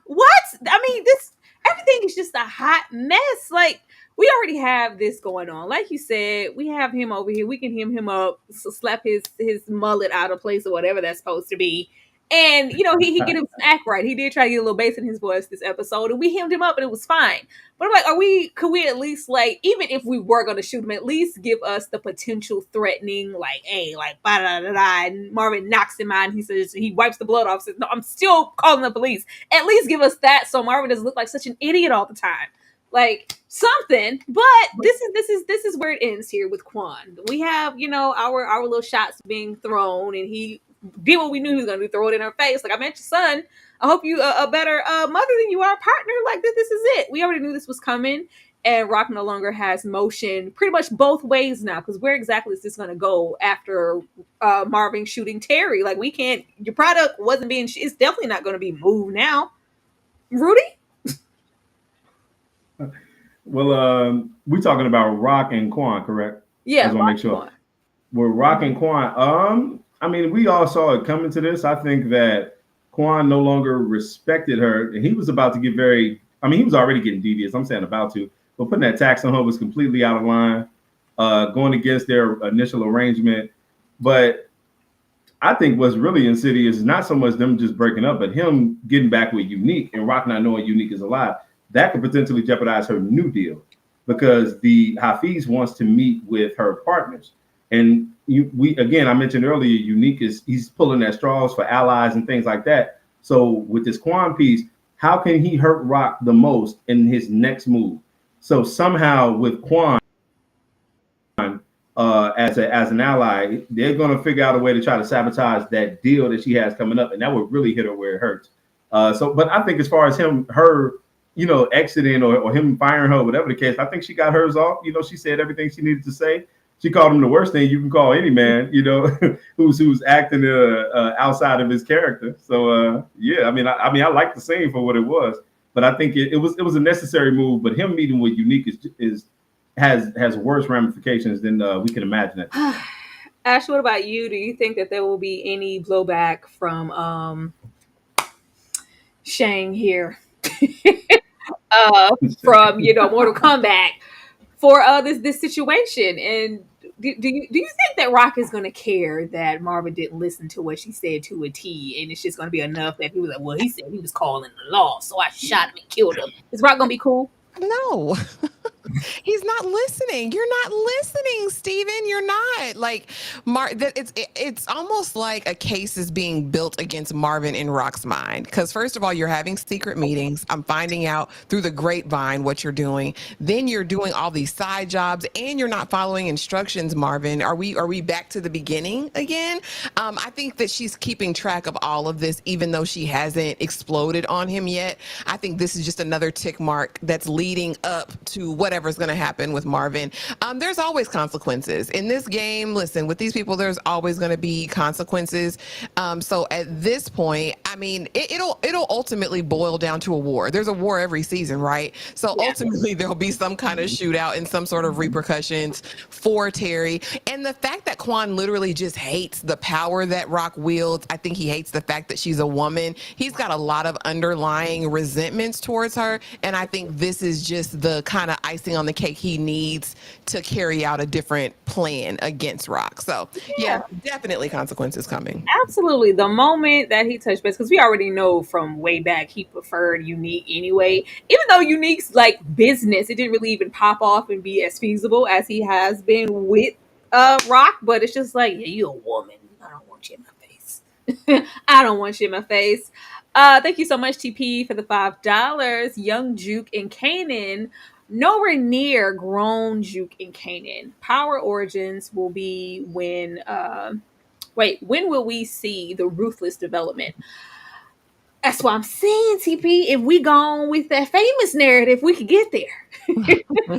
what? I mean, this everything is just a hot mess. Like, we already have this going on. Like you said, we have him over here. We can hem him up, slap his mullet out of place or whatever that's supposed to be. And he get him some act right. He did try to get a little bass in his voice this episode, and we hemmed him up, and it was fine. But I'm like, could we at least, like, even if we were gonna shoot him, at least give us the potential threatening, like, hey, like, da da da da, and Marvin knocks him out, and he says, he wipes the blood off, says, no, I'm still calling the police. At least give us that so Marvin doesn't look like such an idiot all the time. Like, something. But this is where it ends here with Quan. We have, our little shots being thrown, and he did what we knew he was gonna do, throw it in her face. Like, I met your son. I hope you a better mother than you are, partner. Like, this is it. We already knew this was coming. And Rock no longer has motion pretty much both ways now, because where exactly is this going to go after Marvin shooting Terry? Like, we can't, your product wasn't being, it's definitely not going to be moved now. Rudy? well, we talking about Rock and Quan, correct? I Yeah, just want to make sure. We're Rock and Quan. I mean, we all saw it coming to this. I think that Quan no longer respected her, and he was about to get very. I mean, he was already getting devious. I'm saying about to, but putting that tax on her was completely out of line, going against their initial arrangement. But I think what's really insidious is not so much them just breaking up, but him getting back with Unique and Rock not knowing Unique is alive. That could potentially jeopardize her new deal because the Hafiz wants to meet with her partners. And we again, I mentioned earlier, Unique he's pulling at straws for allies and things like that. So with this Quan piece, how can he hurt Rock the most in his next move? So somehow with Quan, as an ally, they're going to figure out a way to try to sabotage that deal that she has coming up, and that would really hit her where it hurts. But I think as far as her, exiting or him firing her, whatever the case, I think she got hers off. She said everything she needed to say. She called him the worst thing you can call any man, who's acting outside of his character. So yeah, I like the scene for what it was, but I think it was a necessary move. But him meeting with Unique has worse ramifications than we can imagine it. Ash, what about you? Do you think that there will be any blowback from Shang here? From Mortal Kombat for this situation, and do you think that Rock is going to care that Marvin didn't listen to what she said to a T, and it's just going to be enough that he was like, well, he said he was calling the law, so I shot him and killed him? Is Rock going to be cool? No. He's not listening. You're not listening, Steven. You're not. Like, it's almost like a case is being built against Marvin in Rock's mind. Because first of all, you're having secret meetings. I'm finding out through the grapevine what you're doing. Then you're doing all these side jobs, and you're not following instructions, Marvin. Are we back to the beginning again? I think that she's keeping track of all of this, even though she hasn't exploded on him yet. I think this is just another tick mark that's leading up to whatever's going to happen with Marvin. There's always consequences in this game. Listen, with these people, there's always going to be consequences. So at this point, I mean, it'll ultimately boil down to a war. There's a war every season, right? So ultimately, there'll be some kind of shootout and some sort of repercussions for Terry. And the fact that Quan literally just hates the power that Rock wields, I think he hates the fact that she's a woman. He's got a lot of underlying resentments towards her. And I think this is just the kind of icing on the cake he needs to carry out a different plan against Rock. So yeah, definitely consequences coming. Absolutely. The moment that he touched base, because we already know from way back he preferred Unique anyway. Even though Unique's like business, it didn't really even pop off and be as feasible as he has been with Rock. But it's just like, yeah, you a woman. I don't want you in my face. I don't want you in my face. Thank you so much, TP, for the $5. Young Juke and Kanan. Nowhere near grown Juke and Kanan. Power origins will be when will we see the ruthless development? That's why I'm saying, TP, if we gone with that famous narrative, we could get there.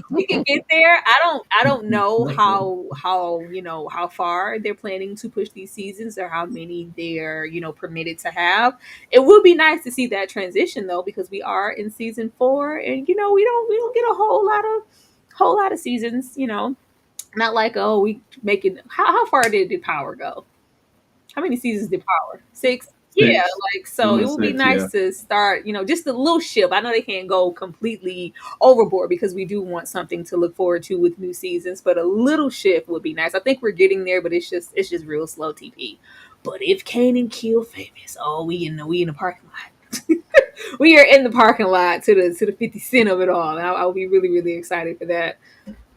We can get there. I don't know how far they're planning to push these seasons or how many they're permitted to have. It would be nice to see that transition though, because we are in season 4, and we don't get a whole lot of seasons. Not like, oh, we making how far did Power go? How many seasons did Power? 6? Yeah, Six. like, so it Doing would be six, yeah. nice to start, just a little shift. I know they can't go completely overboard because we do want something to look forward to with new seasons, but a little shift would be nice. I think we're getting there, but it's just real slow, TP. But if Kanan kill famous, oh, we in the parking lot. We are in the parking lot to the 50 cent of it all. And I'll be really, really excited for that.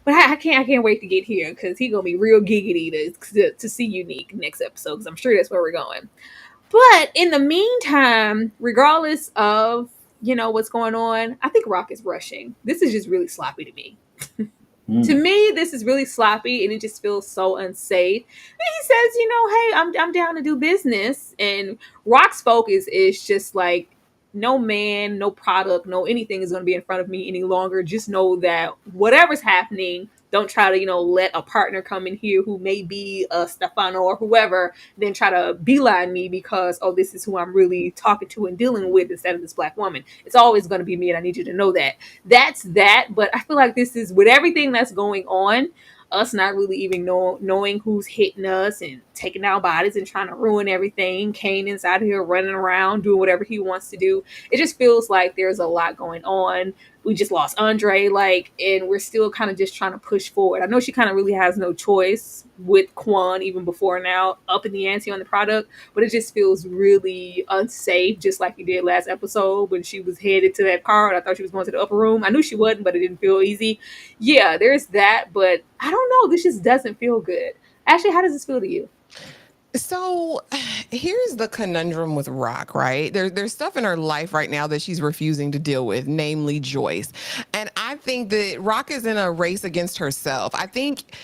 But I can't wait to get here because he gonna be real giggity to see Unique next episode, because I'm sure that's where we're going. But in the meantime, regardless of what's going on, I think Rock is rushing. This is just really sloppy to me. To me, this is really sloppy, and it just feels so unsafe. And he says, hey, I'm down to do business, and Rock's focus is just like, no man, no product, no anything is going to be in front of me any longer. Just know that whatever's happening, don't try to let a partner come in here who may be Stefano or whoever, then try to beeline me because, oh, this is who I'm really talking to and dealing with instead of this black woman. It's always going to be me, and I need you to know that. That's that. But I feel like this is, with everything that's going on, us not really even knowing who's hitting us and taking our bodies and trying to ruin everything. Kanan's out here running around doing whatever he wants to do. It just feels like there's a lot going on. We just lost Andre, and we're still kind of just trying to push forward. I know she kind of really has no choice with Quan, even before now, up in the ante on the product, but it just feels really unsafe, just like you did last episode when she was headed to that car and I thought she was going to the upper room. I knew she wasn't, but it didn't feel easy. Yeah, there's that, but I don't know. This just doesn't feel good. Ashley, how does this feel to you? So here's the conundrum with Rock, right? There's stuff in her life right now that she's refusing to deal with, namely Joyce. And I think that Rock is in a race against herself. I think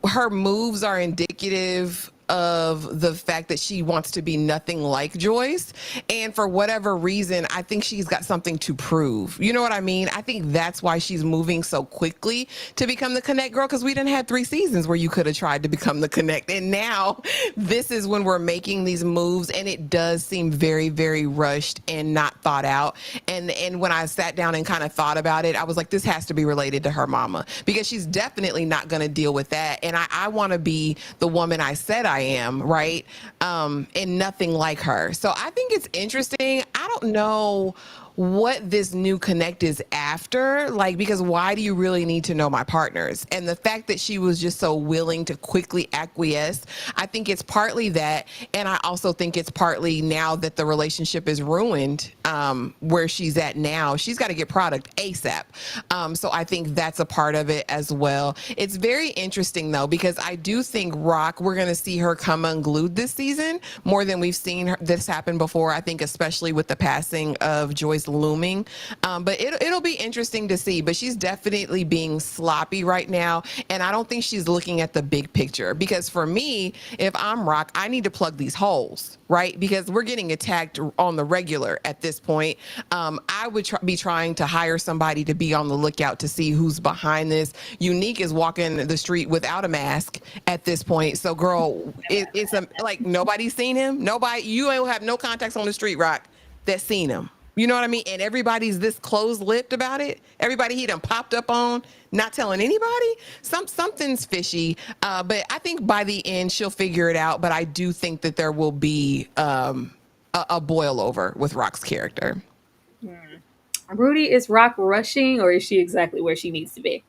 her moves are indicative of the fact that she wants to be nothing like Joyce. And for whatever reason, I think she's got something to prove. You know what I mean? I think that's why she's moving so quickly to become the Connect girl, because we didn't have 3 seasons where you could have tried to become the Connect. And now this is when we're making these moves, and it does seem very, very rushed and not thought out. And when I sat down and kind of thought about it, I was like, this has to be related to her mama, because she's definitely not going to deal with that. And I want to be the woman I said I am, right? And nothing like her. So I think it's interesting. I don't know what this new Connect is after, because why do you really need to know my partners? And the fact that she was just so willing to quickly acquiesce, I think it's partly that. And I also think it's partly now that the relationship is ruined, where she's at now, she's got to get product ASAP. So I think that's a part of it as well. It's very interesting though, because I do think Rock, we're going to see her come unglued this season more than we've seen this happen before. I think especially with the passing of Joyce looming. But it'll be interesting to see. But she's definitely being sloppy right now. And I don't think she's looking at the big picture. Because for me, if I'm Rock, I need to plug these holes, right? Because we're getting attacked on the regular at this point. I would be trying to hire somebody to be on the lookout to see who's behind this. Unique is walking the street without a mask at this point. So, girl, it's like nobody's seen him. Nobody, you ain't have no contacts on the street, Rock, that's seen him. You know what I mean? And everybody's this closed-lipped about it. Everybody he done popped up on, not telling anybody. Something's fishy. But I think by the end she'll figure it out. But I do think that there will be a boil over with Rock's character. Rudy, is Rock rushing, or is she exactly where she needs to be?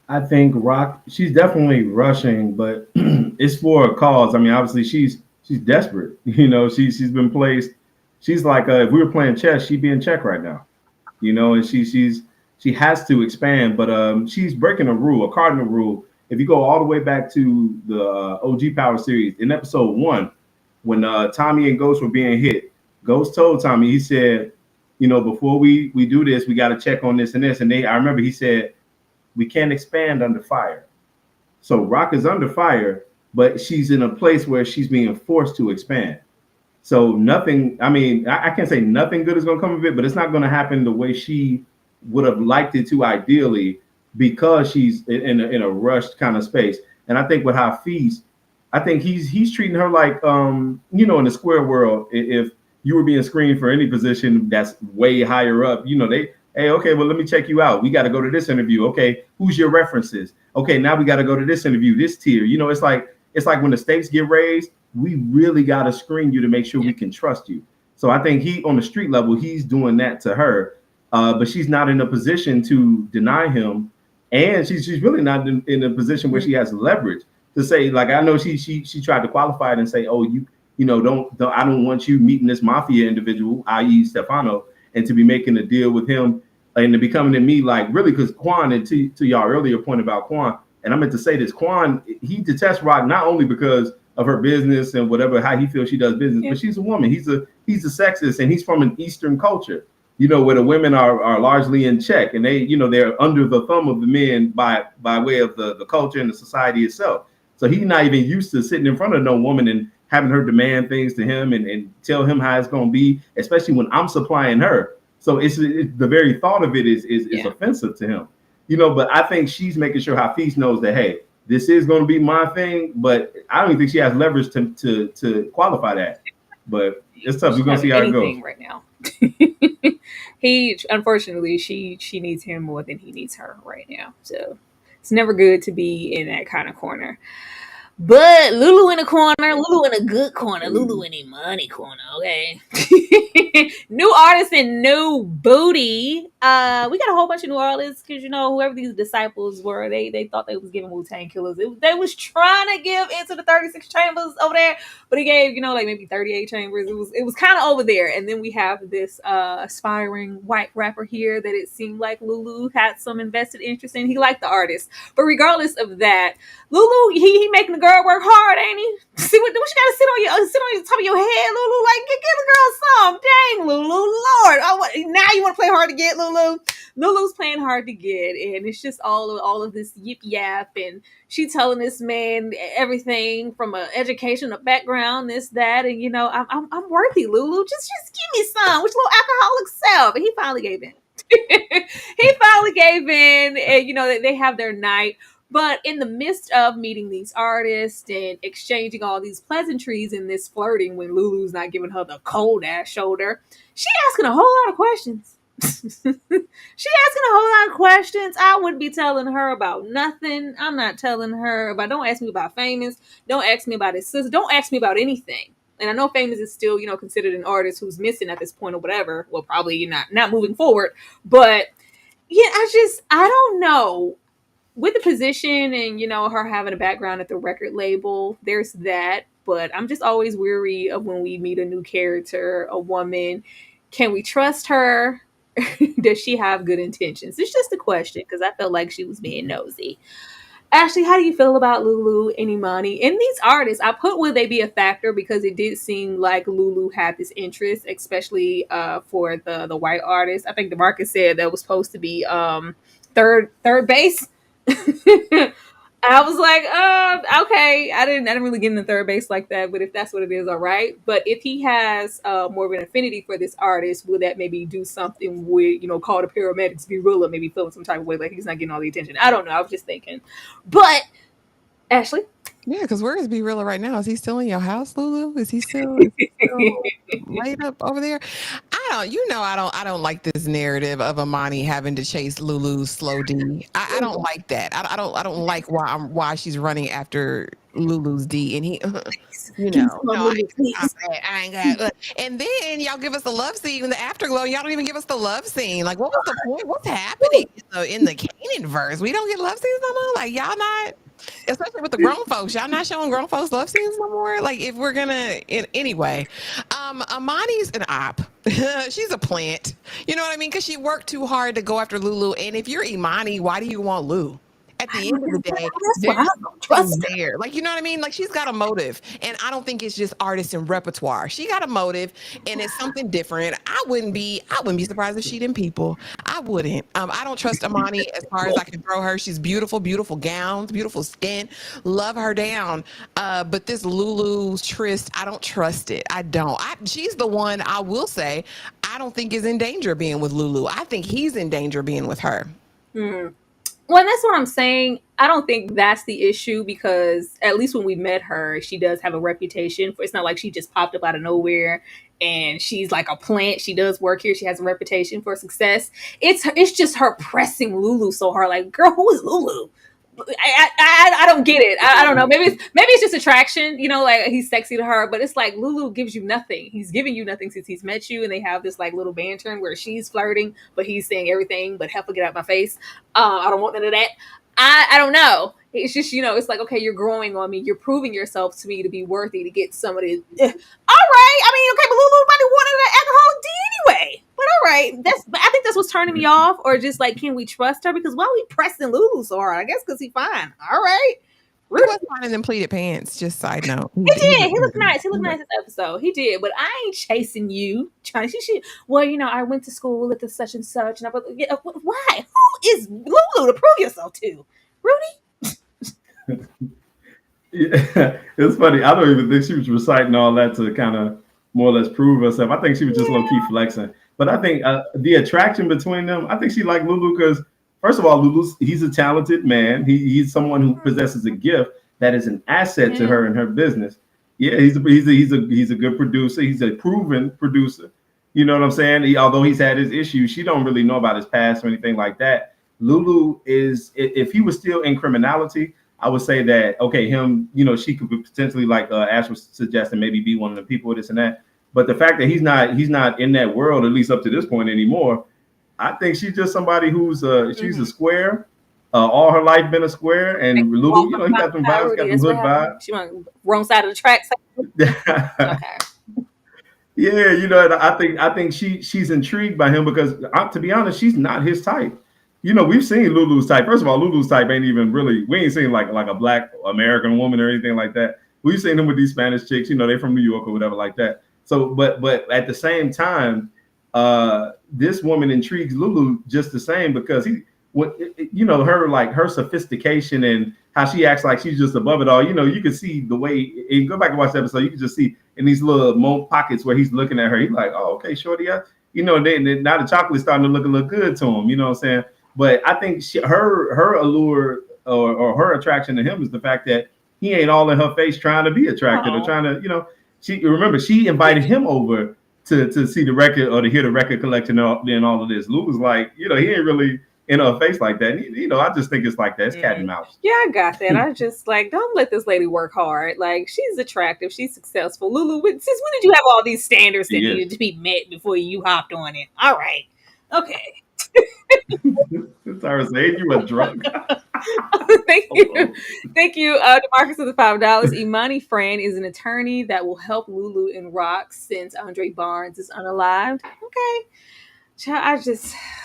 I think Rock, she's definitely rushing, but it's for a cause. I mean, obviously she's desperate. She's been placed. She's like, if we were playing chess, she'd be in check right now. And she has to expand, but she's breaking a cardinal rule. If you go all the way back to the OG Power series in episode 1, when Tommy and Ghost were being hit, Ghost told Tommy, he said, before we do this, we got to check on this and this. And I remember he said, we can't expand under fire. So Rock is under fire, but she's in a place where she's being forced to expand. So nothing. I mean, I can't say nothing good is going to come of it, but it's not going to happen the way she would have liked it to ideally, because she's in a rushed kind of space. And I think with Hafiz, I think he's treating her like in the square world, if you were being screened for any position that's way higher up, they, hey, okay, well, let me check you out. We got to go to this interview. Okay, who's your references? Okay, now we got to go to this interview, this tier. It's like when the stakes get raised, we really got to screen you to make sure we can trust you. So I think he, on the street level, he's doing that to her, but she's not in a position to deny him, and she's really not in a position where she has leverage to say, like, I know she tried to qualify it and say, oh, don't I don't want you meeting this mafia individual, i.e. Stefano, and to be making a deal with him and to be coming to me, like, really, because Quan, and to y'all earlier point about Quan, and I meant to say this, Quan, he detests Rock not only because of her business and whatever, how he feels she does business, but she's a woman. He's a sexist, and he's from an Eastern culture, where the women are largely in check, and they're under the thumb of the men by way of the culture and the society itself. So he's not even used to sitting in front of no woman and having her demand things to him and tell him how it's going to be, especially when I'm supplying her. So it's the very thought of it is offensive to him, But I think she's making sure Hafiz knows that, hey, this is going to be my thing, but I don't even think she has leverage to qualify that. But it's tough. We're going to see how it goes right now. Unfortunately, she needs him more than he needs her right now. So it's never good to be in that kind of corner. But Lulu in a corner, Lulu in a good corner, Lulu in a money corner, okay? New artists and new booty. We got a whole bunch of new artists because, whoever these disciples were, they thought they was giving Wu-Tang Killers. They was trying to give Into the 36 Chambers over there, but he gave, like maybe 38 chambers. It was kind of over there. And then we have this aspiring white rapper here that it seemed like Lulu had some invested interest in. He liked the artist. But regardless of that, Lulu, he making the girl work hard, ain't he? See what you gotta sit on top of your head, Lulu. Like, give the girl some. Dang, Lulu, Lord. Now you want to play hard to get, Lulu. Lulu's playing hard to get, and it's just all of this yip yap, and she telling this man everything from an education, a background, this, that, and I'm worthy, Lulu. Just give me some. Which little alcoholic self? And he finally gave in. He finally gave in, and they have their night. But in the midst of meeting these artists and exchanging all these pleasantries and this flirting, when Lulu's not giving her the cold ass shoulder, she asking a whole lot of questions. She asking a whole lot of questions. I wouldn't be telling her about nothing. I'm not telling her about, don't ask me about Famous. Don't ask me about his sister. Don't ask me about anything. And I know Famous is still, considered an artist who's missing at this point or whatever. Well, probably not moving forward. But yeah, I don't know. With the position and, her having a background at the record label, there's that. But I'm just always weary of when we meet a new character, a woman. Can we trust her? Does she have good intentions? It's just a question because I felt like she was being nosy. Ashley, how do you feel about Lulu and Imani? And these artists, I put will they be a factor because it did seem like Lulu had this interest, especially for the white artist. I think DeMarcus said that was supposed to be third base. I was like, okay. I didn't really get into third base like that, but if that's what it is, all right. But if he has more of an affinity for this artist, will that maybe do something with, call the paramedics, be real, or maybe feeling some type of way like he's not getting all the attention? I don't know. I was just thinking. But Ashley? Yeah, because where is B Rilla right now? Is he still in your house, Lulu? Is he still laid up over there? I don't like this narrative of Imani having to chase Lulu's slow D. I don't like that. I don't like why she's running after Lulu's D, and he, I ain't got. And then y'all give us the love scene in the afterglow. Y'all don't even give us the love scene. Like, what was the point? What's happening in the Kanan verse? We don't get love scenes no more. Like, y'all not. Especially with the grown folks, y'all not showing grown folks love scenes no more. Like, if we're gonna, anyway, Imani's an op. She's a plant. You know what I mean? Because she worked too hard to go after Lulu. And if you're Imani, why do you want Lou? at the end of the day, That's why I there's don't something trust her. there. Like, you know what I mean? Like, she's got a motive. And I don't think it's just artist and repertoire. She got a motive and it's something different. I wouldn't be surprised if she didn't people. I wouldn't. I don't trust Imani as far as I can throw her. She's beautiful, beautiful gowns, beautiful skin. Love her down. But this Lulu's tryst, I don't trust it. I don't. She's the one I will say I don't think is in danger of being with Lulu. I think he's in danger of being with her. Well, that's what I'm saying. I don't think that's the issue because at least when we met her, she does have a reputation. It's not like she just popped up out of nowhere and she's like a plant. She does work here. She has a reputation for success. It's just her pressing Lulu so hard. Like, girl, who is Lulu? I don't get it. I don't know. Maybe it's just attraction. You know, like he's sexy to her, but it's like Lulu gives you nothing. He's giving you nothing since he's met you, and they have this like little banter where she's flirting, but he's saying everything. But help her get out my face. I don't want none of that. I don't know. It's just, it's like, okay, you're growing on me. You're proving yourself to me to be worthy to get somebody. All right. I mean, okay, but Lulu might have wanted an alcoholic D anyway. But all right. I think that's what's turning me off. Or just like, can we trust her? Because why are we pressing Lulu so hard? I guess because he's fine. All right. He was fine in them pleated pants. Just side note. He did. He looked nice. He looked nice this episode. He did. But I ain't chasing you. Trying to. Well, I went to school at the such and such. And why? Who is Lulu to prove yourself to? Rudy? Yeah, it's funny. I don't even think she was reciting all that to kind of more or less prove herself. I think she was just low key flexing. But I think the attraction between them, I think she liked Lulu because, first of all, he's a talented man. He's someone who possesses a gift that is an asset to her and her business. Yeah, he's a good producer. He's a proven producer. You know what I'm saying? Although he's had his issues, she don't really know about his past or anything like that. Lulu is, if he was still in criminality, I would say that, okay, him, she could potentially, like Ash was suggesting, maybe be one of the people, this and that. But the fact that he's not in that world, at least up to this point anymore, I think she's just somebody who's she's a square. All her life been a square, and Lulu, he got them vibes, got them hood vibes. She on the wrong side of the tracks. Okay. Yeah, I think she's intrigued by him because, to be honest, she's not his type. We've seen Lulu's type. First of all, Lulu's type ain't even really. We ain't seen like a Black American woman or anything like that. We've seen them with these Spanish chicks. They're from New York or whatever like that. So, but at the same time, this woman intrigues Lulu just the same because her sophistication and how she acts like she's just above it all. You can see the way. And go back and watch the episode. You can just see in these little pockets where he's looking at her. He's like, oh, okay, shorty. Now the chocolate's starting to look a little good to him. You know what I'm saying? But I think her allure or her attraction to him is the fact that he ain't all in her face trying to be attracted or trying to, she invited him over to see the record or to hear the record collection and all of this. Lou was like, he ain't really in her face like that. I just think it's like that. It's cat and mouse. Yeah, I got that. I just like, don't let this lady work hard. Like, she's attractive. She's successful. Lulu, since when did you have all these standards that needed to be met before you hopped on it? All right. Okay. Sorry, saying you a drunk. Thank you, DeMarcus of the $5. Imani Fran is an attorney that will help Lulu and Rock since Andre Barnes is unalived. Okay,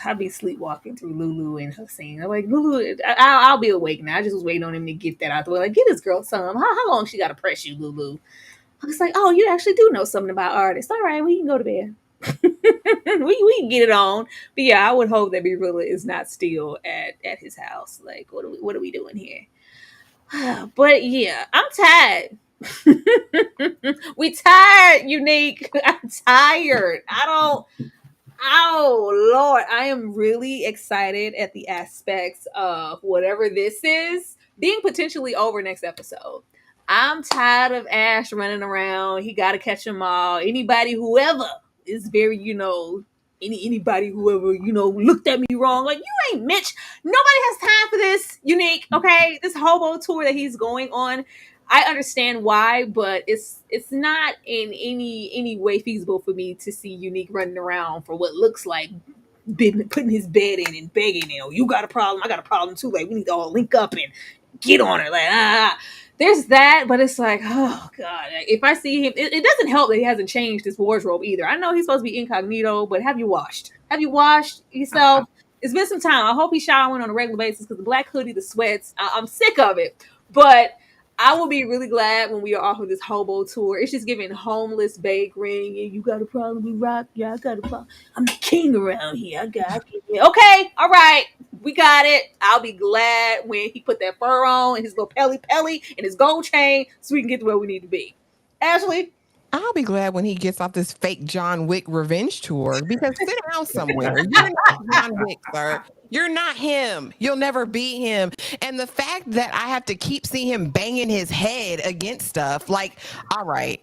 I'll be sleepwalking through Lulu and her scene. I'm like, Lulu, I'll be awake now. I just was waiting on him to get that out the way. Like, get this girl some. How long she got to press you, Lulu? I was like, oh, you actually do know something about artists. All right, we can go to bed. we can get it on. But yeah, I would hope that Rilla is not still at his house. Like, what are we doing here? But yeah, I'm tired. We tired, Unique. I'm tired. Oh Lord, I am really excited at the aspects of whatever this is being potentially over next episode. I'm tired of Ash running around. He got to catch them all. Anybody, whoever is very, anybody, whoever, looked at me wrong. Like, you ain't Mitch. Nobody has time for this, Unique. Okay, this hobo tour that he's going on. I understand why, but it's not in any way feasible for me to see Unique running around for what looks like putting his bed in and begging, you got a problem, I got a problem too. Like, we need to all link up and get on her. Like, there's that, but it's like, oh God, if I see him, it doesn't help that he hasn't changed his wardrobe either. I know he's supposed to be incognito, but have you washed? Have you washed yourself? It's been some time. I hope he's showering on a regular basis because the black hoodie, the sweats, I'm sick of it. But I will be really glad when we are off of this hobo tour. It's just giving homeless bake ring. And you got a problem with rock? Yeah, I got a problem. I'm the king around here. I got it. Okay, all right. We got it. I'll be glad when he put that fur on and his little pelly and his gold chain so we can get to where we need to be. Ashley? I'll be glad when he gets off this fake John Wick revenge tour because sit down somewhere. You're not John Wick, sir. You're not him. You'll never be him. And the fact that I have to keep seeing him banging his head against stuff, like, all right.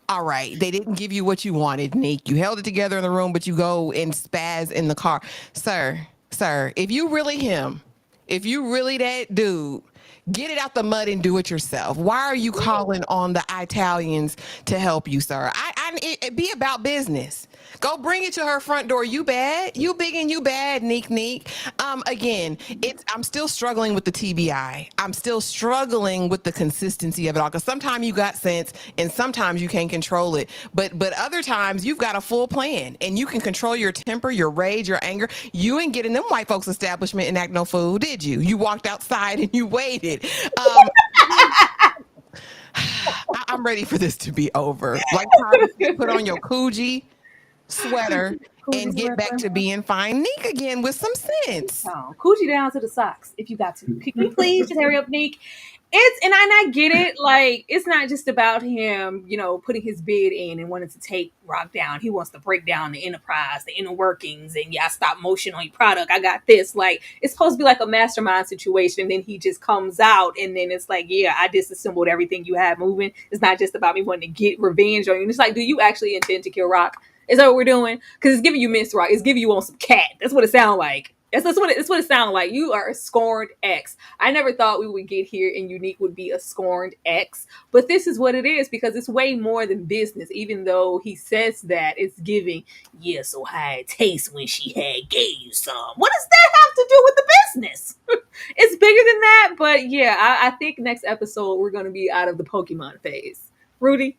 All right, they didn't give you what you wanted, Nick. You held it together in the room, but you go and spaz in the car. Sir, if you really him, if you really that dude, get it out the mud and do it yourself. Why are you calling on the Italians to help you, sir? It be about business. Go bring it to her front door. You bad. You big and you bad, Neek. Again, I'm still struggling with the TBI. I'm still struggling with the consistency of it all. Because sometimes you got sense and sometimes you can't control it. But other times you've got a full plan and you can control your temper, your rage, your anger. You ain't getting them white folks establishment and act no fool, did you? You walked outside and you waited. I'm ready for this to be over. Like, put on your Coogee sweater and get back to being fine Neek again with some sense. Oh, Coochie down to the socks if you got to. Can you please just hurry up, Neek? And I get it. Like, it's not just about him, putting his bid in and wanting to take Rock down. He wants to break down the enterprise, the inner workings, and stop motion on your product. I got this. Like, it's supposed to be like a mastermind situation. Then he just comes out, and then it's like, yeah, I disassembled everything you had moving. It's not just about me wanting to get revenge on you. And it's like, do you actually intend to kill Rock? Is that what we're doing? Because it's giving you Miss Rock. It's giving you on some cat. That's what it sounds like. That's what it sounds like. You are a scorned ex. I never thought we would get here and Unique would be a scorned ex. But this is what it is because it's way more than business. Even though he says that, it's giving, so how it tastes when she gave you some. What does that have to do with the business? It's bigger than that. But I think next episode we're going to be out of the Pokemon phase. Rudy?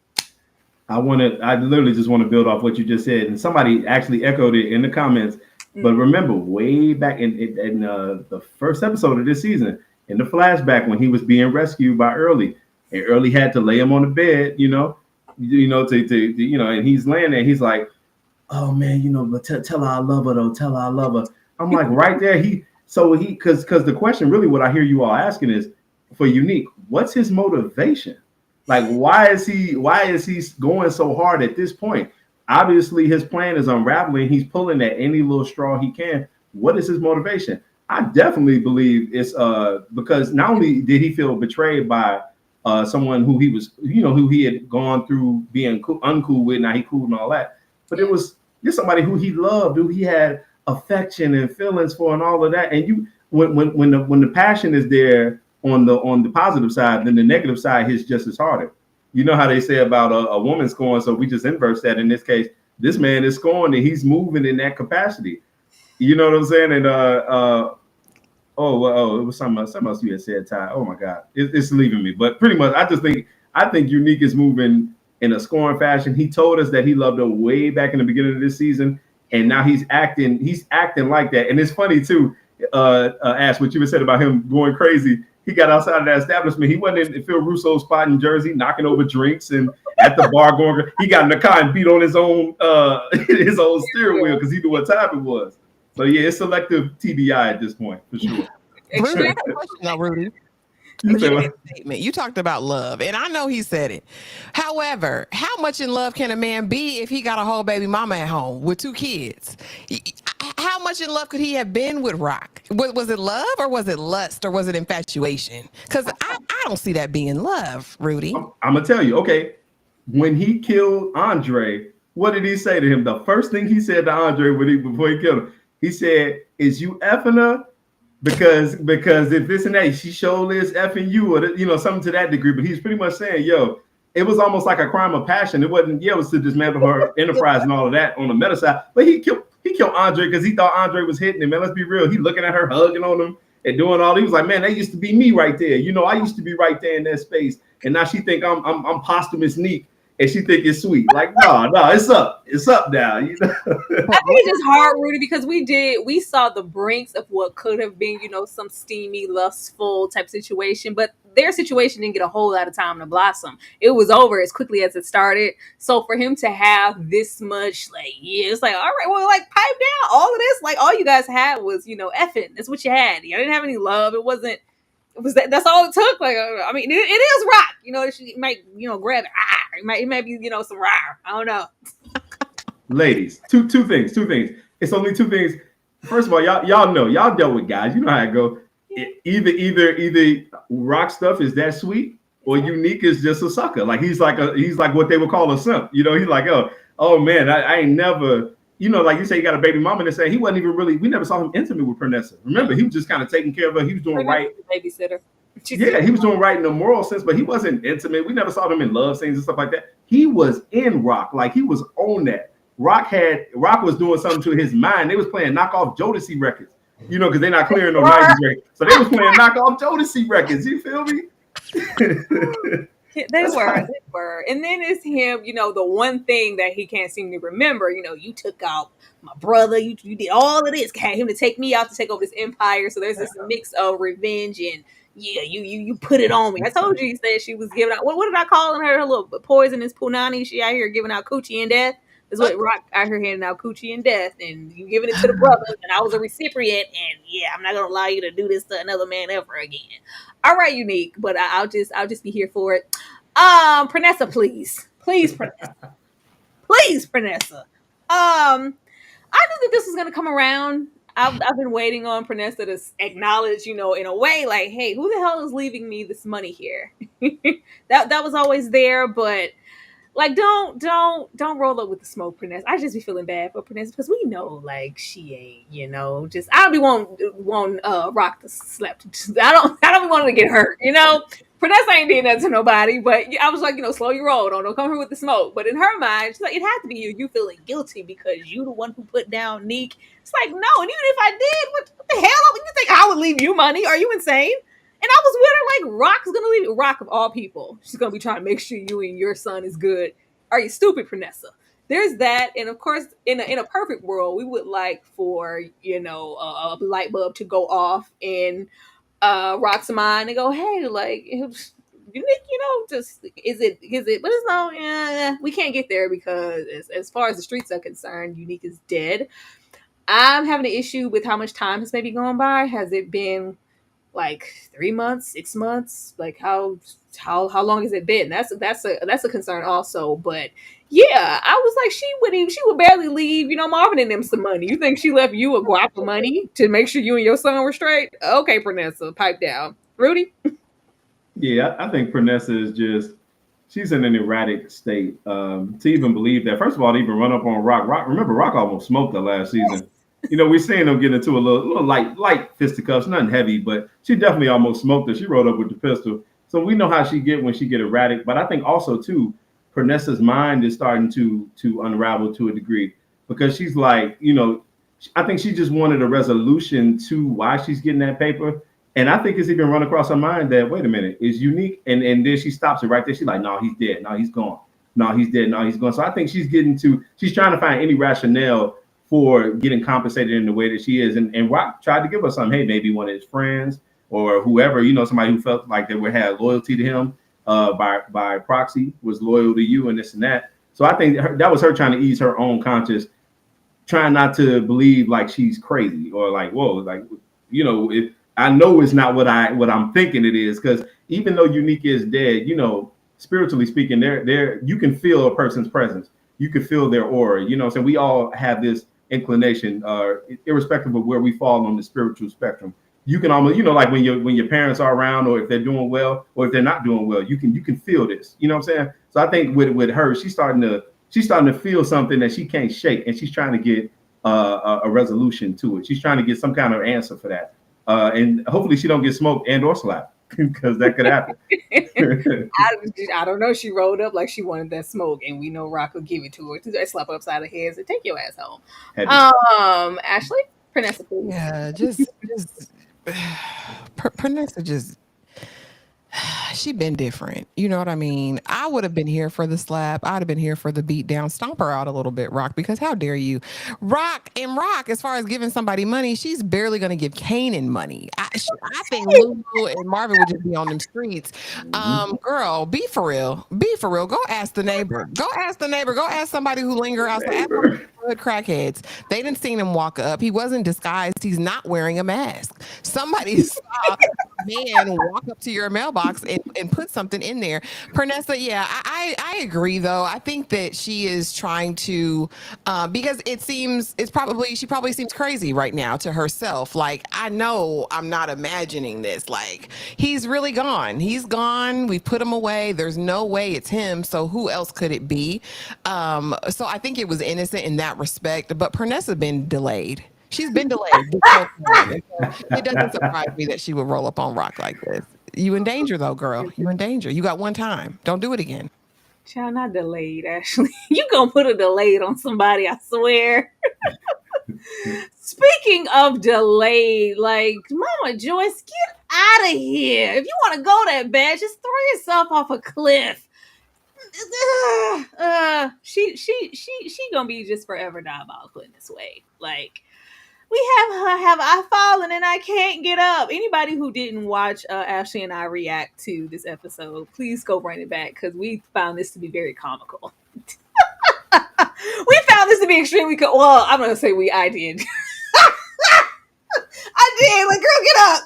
I literally just want to build off what you just said. And somebody actually echoed it in the comments. But remember, way back in the first episode of this season, in the flashback when he was being rescued by Early, and Early had to lay him on the bed, and he's laying there. He's like, "Oh man, but tell her I love her though. Tell her I love her." I'm like, right there. Because the question really, what I hear you all asking is, for Unique, what's his motivation? Like, why is he going so hard at this point? Obviously, his plan is unraveling. He's pulling at any little straw he can. What is his motivation? I definitely believe it's because not only did he feel betrayed by someone who he was, who he had gone through being uncool with, now he cool and all that, but it was just somebody who he loved, who he had affection and feelings for, and all of that. And when the passion is there on the positive side, then the negative side hits just as harder. You know how they say about a woman scoring, so we just inverse that in this case. This man is scoring and he's moving in that capacity. You know what I'm saying? And it was something else you had said, Ty. Oh my God, it's leaving me. But pretty much, I think Unique is moving in a scoring fashion. He told us that he loved her way back in the beginning of this season, and now he's acting like that. And it's funny too, Ash, what you said about him going crazy. He got outside of that establishment. He wasn't in Phil Russo's spot in Jersey, knocking over drinks and at the bar going. He got in the car and beat on his own steering wheel because he knew what time it was. So it's selective TBI at this point for sure. Rudy, I have a question now, Rudy. You talked about love, and I know he said it. However, how much in love can a man be if he got a whole baby mama at home with 2 kids? How much in love could he have been with Rock? Was it love, or was it lust, or was it infatuation? Because I don't see that being love, Rudy. I'm gonna tell you. Okay, when he killed Andre, what did he say to him? The first thing he said to Andre before he killed him, he said, "Is you effing her? Because if this and that, she surely is effing you," or something to that degree. But he's pretty much saying, it was almost like a crime of passion. It wasn't, it was to dismantle her enterprise and all of that on the meta side. But he killed Andre because he thought Andre was hitting him. Man, let's be real. He looking at her, hugging on him and doing all. He was like, man, that used to be me right there. I used to be right there in that space. And now she think I'm posthumous Neek. and she think it's sweet. Like, no, it's up now. You know? I think it's just hard, Rudy, because we saw the brinks of what could have been, some steamy, lustful type situation, but their situation didn't get a whole lot of time to blossom. It was over as quickly as it started. So for him to have this much, like, yeah, it's like, all right, well, like, pipe down. All of this, like, all you guys had was, effing. That's what you had. You didn't have any love. It wasn't. It was that's all it took. Like, I mean, it is rock. She might, grab it. It might be, some rah. I don't know. Ladies, two things. It's only two things. First of all, y'all know, y'all dealt with guys. You know how it go. Either rock stuff is that sweet, or Unique is just a sucker. Like he's like what they would call a simp. He's like, oh man, I ain't never. Like you say, you got a baby mama and say he wasn't even really. We never saw him intimate with Pernessa. Remember, he was just kind of taking care of her. He was doing right. Babysitter. Yeah, he was doing right in the moral sense, but he wasn't intimate. We never saw them in love scenes and stuff like that. He was in rock, like he was on that. Rock was doing something to his mind. They was playing knockoff Jodeci records, because they're not clearing no 90s records. So they was playing knockoff Jodeci records. You feel me? They were. And then it's him, the one thing that he can't seem to remember, you took out my brother, you did all of this, got him to take me out to take over this empire. So there's this mix of revenge and you put it on me. I told you said she was giving out, what did I call her little poisonous punani? She out here giving out coochie and death. Is what Rock out here handing out coochie and death, and you giving it to the brother, and I was a recipient, and I'm not gonna allow you to do this to another man ever again. All right, Unique, but I'll just be here for it. Pernessa, please, Pernessa, please, Pernessa. I knew that this was gonna come around. I've been waiting on Pernessa to acknowledge, in a way, like, hey, who the hell is leaving me this money here? that was always there, but. Like, don't roll up with the smoke, Pernessa. I just be feeling bad for Pernessa because we know, like, she ain't, just I'll be wanting Rock to slap. I don't be wanting to get hurt, Pernessa ain't did that to nobody, but I was like, slow your roll. Don't come here with the smoke. But in her mind, she's like, it had to be you feeling guilty because you the one who put down Neek. It's like, no, and even if I did, what the hell? You think I would leave you money? Are you insane? And I was with her like, Rock's gonna leave. Rock of all people, she's gonna be trying to make sure you and your son is good. Are you stupid, Pernessa? There's that, and of course, in a perfect world, we would like for a light bulb to go off in Rock's mind and go, hey, like, just is it? But it's no, we can't get there because as far as the streets are concerned, Unique is dead. I'm having an issue with how much time has maybe gone by. Has it been like 3 months, 6 months? Like how long has it been? That's a concern also. But yeah, I was like, she would barely leave, Marvin and them some money. You think she left you a guap of money to make sure you and your son were straight? Okay, Pernessa, pipe down. Rudy? Yeah, I think Pernessa is she's in an erratic state to even believe that. First of all, to even run up on Rock. Remember, Rock almost smoked her last season. We're seeing them get into a little light fisticuffs, nothing heavy, but she definitely almost smoked her. She rode up with the pistol. So we know how she get when she get erratic. But I think also, too, Pernessa's mind is starting to unravel to a degree because she's like, I think she just wanted a resolution to why she's getting that paper. And I think it's even run across her mind that, wait a minute, is Unique. And then she stops it right there. She's like, no, he's dead. No, he's gone. No, he's dead. No, he's gone. So I think she's trying to find any rationale for getting compensated in the way that she is. And Rock tried to give us something. Hey, maybe one of his friends or whoever, somebody who felt like they would have loyalty to him by proxy, was loyal to you and this and that. So I think that was her trying to ease her own conscience, trying not to believe like she's crazy or like, whoa, like, if I know it's not what I'm thinking it is. Because even though Unique is dead, spiritually speaking, there you can feel a person's presence. You can feel their aura, so we all have this inclination, irrespective of where we fall on the spiritual spectrum. You can almost, like when your parents are around, or if they're doing well, or if they're not doing well, you can feel this. You know what I'm saying? So I think with her, she's starting to feel something that she can't shake, and she's trying to get a resolution to it. She's trying to get some kind of answer for that, and hopefully she don't get smoked and or slapped. Because that could happen. I don't know. She rolled up like she wanted that smoke, and we know Rock will give it to her. To slap her upside the head and take your ass home. Ashley, Pernessa, please. Yeah, just Pernessa she been different. You know what I mean? I would have been here for the slap. I'd have been here for the beat down. Stomp her out a little bit, Rock, because how dare you? Rock, as far as giving somebody money, she's barely going to give Kanan money. I think Lulu and Marvin would just be on them streets. Girl, be for real. Be for real. Go ask the neighbor. Go ask the neighbor. Go ask somebody who linger outside. Ask one of the good crackheads. They didn't see him walk up. He wasn't disguised. He's not wearing a mask. Somebody saw a man walk up to your mailbox and put something in there. Pernessa, yeah, I agree though. I think that she is trying to because she probably seems crazy right now to herself. Like, I know I'm not imagining this. Like, he's really gone. He's gone. We've put him away. There's no way it's him. So who else could it be? So I think it was innocent in that respect. But Pernessa been delayed. She's been delayed. It doesn't surprise me that she would roll up on Rock like this. You in danger though, girl. You in danger. You got one time. Don't do it again. Child, not delayed, Ashley. You gonna put a delayed on somebody, I swear. Speaking of delayed, like, Mama Joyce, get out of here. If you want to go that bad, just throw yourself off a cliff. She gonna be just forever diabolical in this way. Like, we have I fallen and I can't get up. Anybody who didn't watch Ashley and I react to this episode, please go bring it back, because we found this to be very comical. We found this to be extremely well, I'm gonna say I did. I did. Like, girl, get up.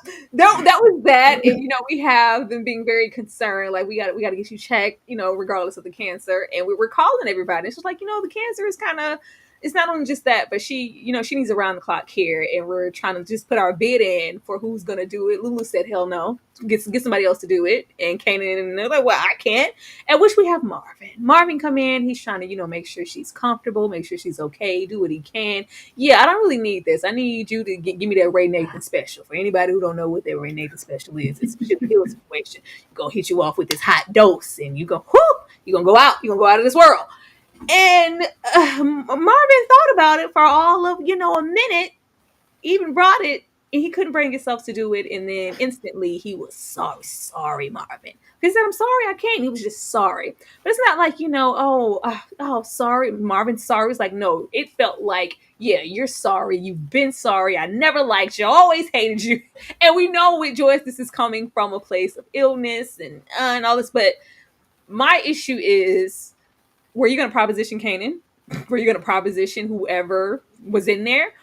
That was that. And we have them being very concerned. Like, we got to get you checked, regardless of the cancer. And we were calling everybody. It's just like, the cancer is kind of, it's not only just that, but she needs around the clock care, and we're trying to just put our bid in for who's gonna do it. Lulu said, "Hell no, get somebody else to do it." And Kanan and they're like, "Well, I can't." At which we have Marvin. Marvin come in. He's trying to make sure she's comfortable, make sure she's okay, do what he can. Yeah, I don't really need this. I need you to give me that Ray Nathan special. For anybody who don't know what that Ray Nathan special is, it's a healing situation. Gonna hit you off with this hot dose, and you gonna go out. You gonna go out of this world. And Marvin thought about it for all of, a minute, even brought it, and he couldn't bring himself to do it. And then instantly he was sorry, Marvin. He said, "I'm sorry, I can't." He was just sorry. But it's not like, sorry, Marvin's sorry. It's like, no, it felt like, yeah, you're sorry. You've been sorry. I never liked you. Always hated you. And we know with Joyce, this is coming from a place of illness and all this. But my issue is, were you going to proposition Kanan? Were you going to proposition whoever was in there?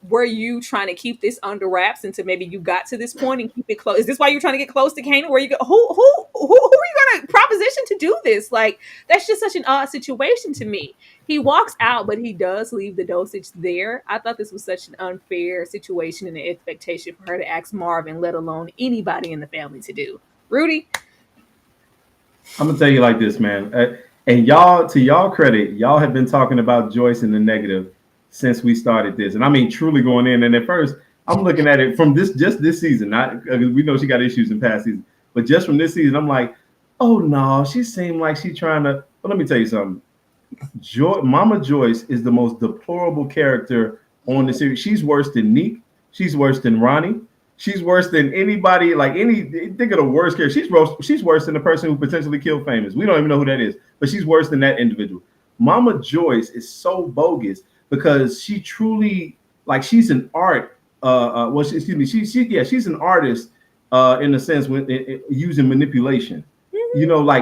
Were you trying to keep this under wraps until maybe you got to this point and keep it close? Is this why you're trying to get close to Kanan? Who are you going to proposition to do this? Like, that's just such an odd situation to me. He walks out, but he does leave the dosage there. I thought this was such an unfair situation and an expectation for her to ask Marvin, let alone anybody in the family, to do. Rudy? I'm going to tell you like this, man. And y'all, to y'all credit, y'all have been talking about Joyce in the negative since we started this. And I mean, truly going in. And at first, I'm looking at it from just this season. Not, we know she got issues in past seasons, but just from this season, I'm like, oh no, she seemed like she's trying to. But let me tell you something. Mama Joyce is the most deplorable character on the series. She's worse than Neek. She's worse than Ronnie. She's worse than anybody. Think of the worst character. She's worse than the person who potentially killed Famous. We don't even know who that is, but she's worse than that individual. Mama Joyce is so bogus because she truly, she's an art. She's an artist in a sense when using manipulation.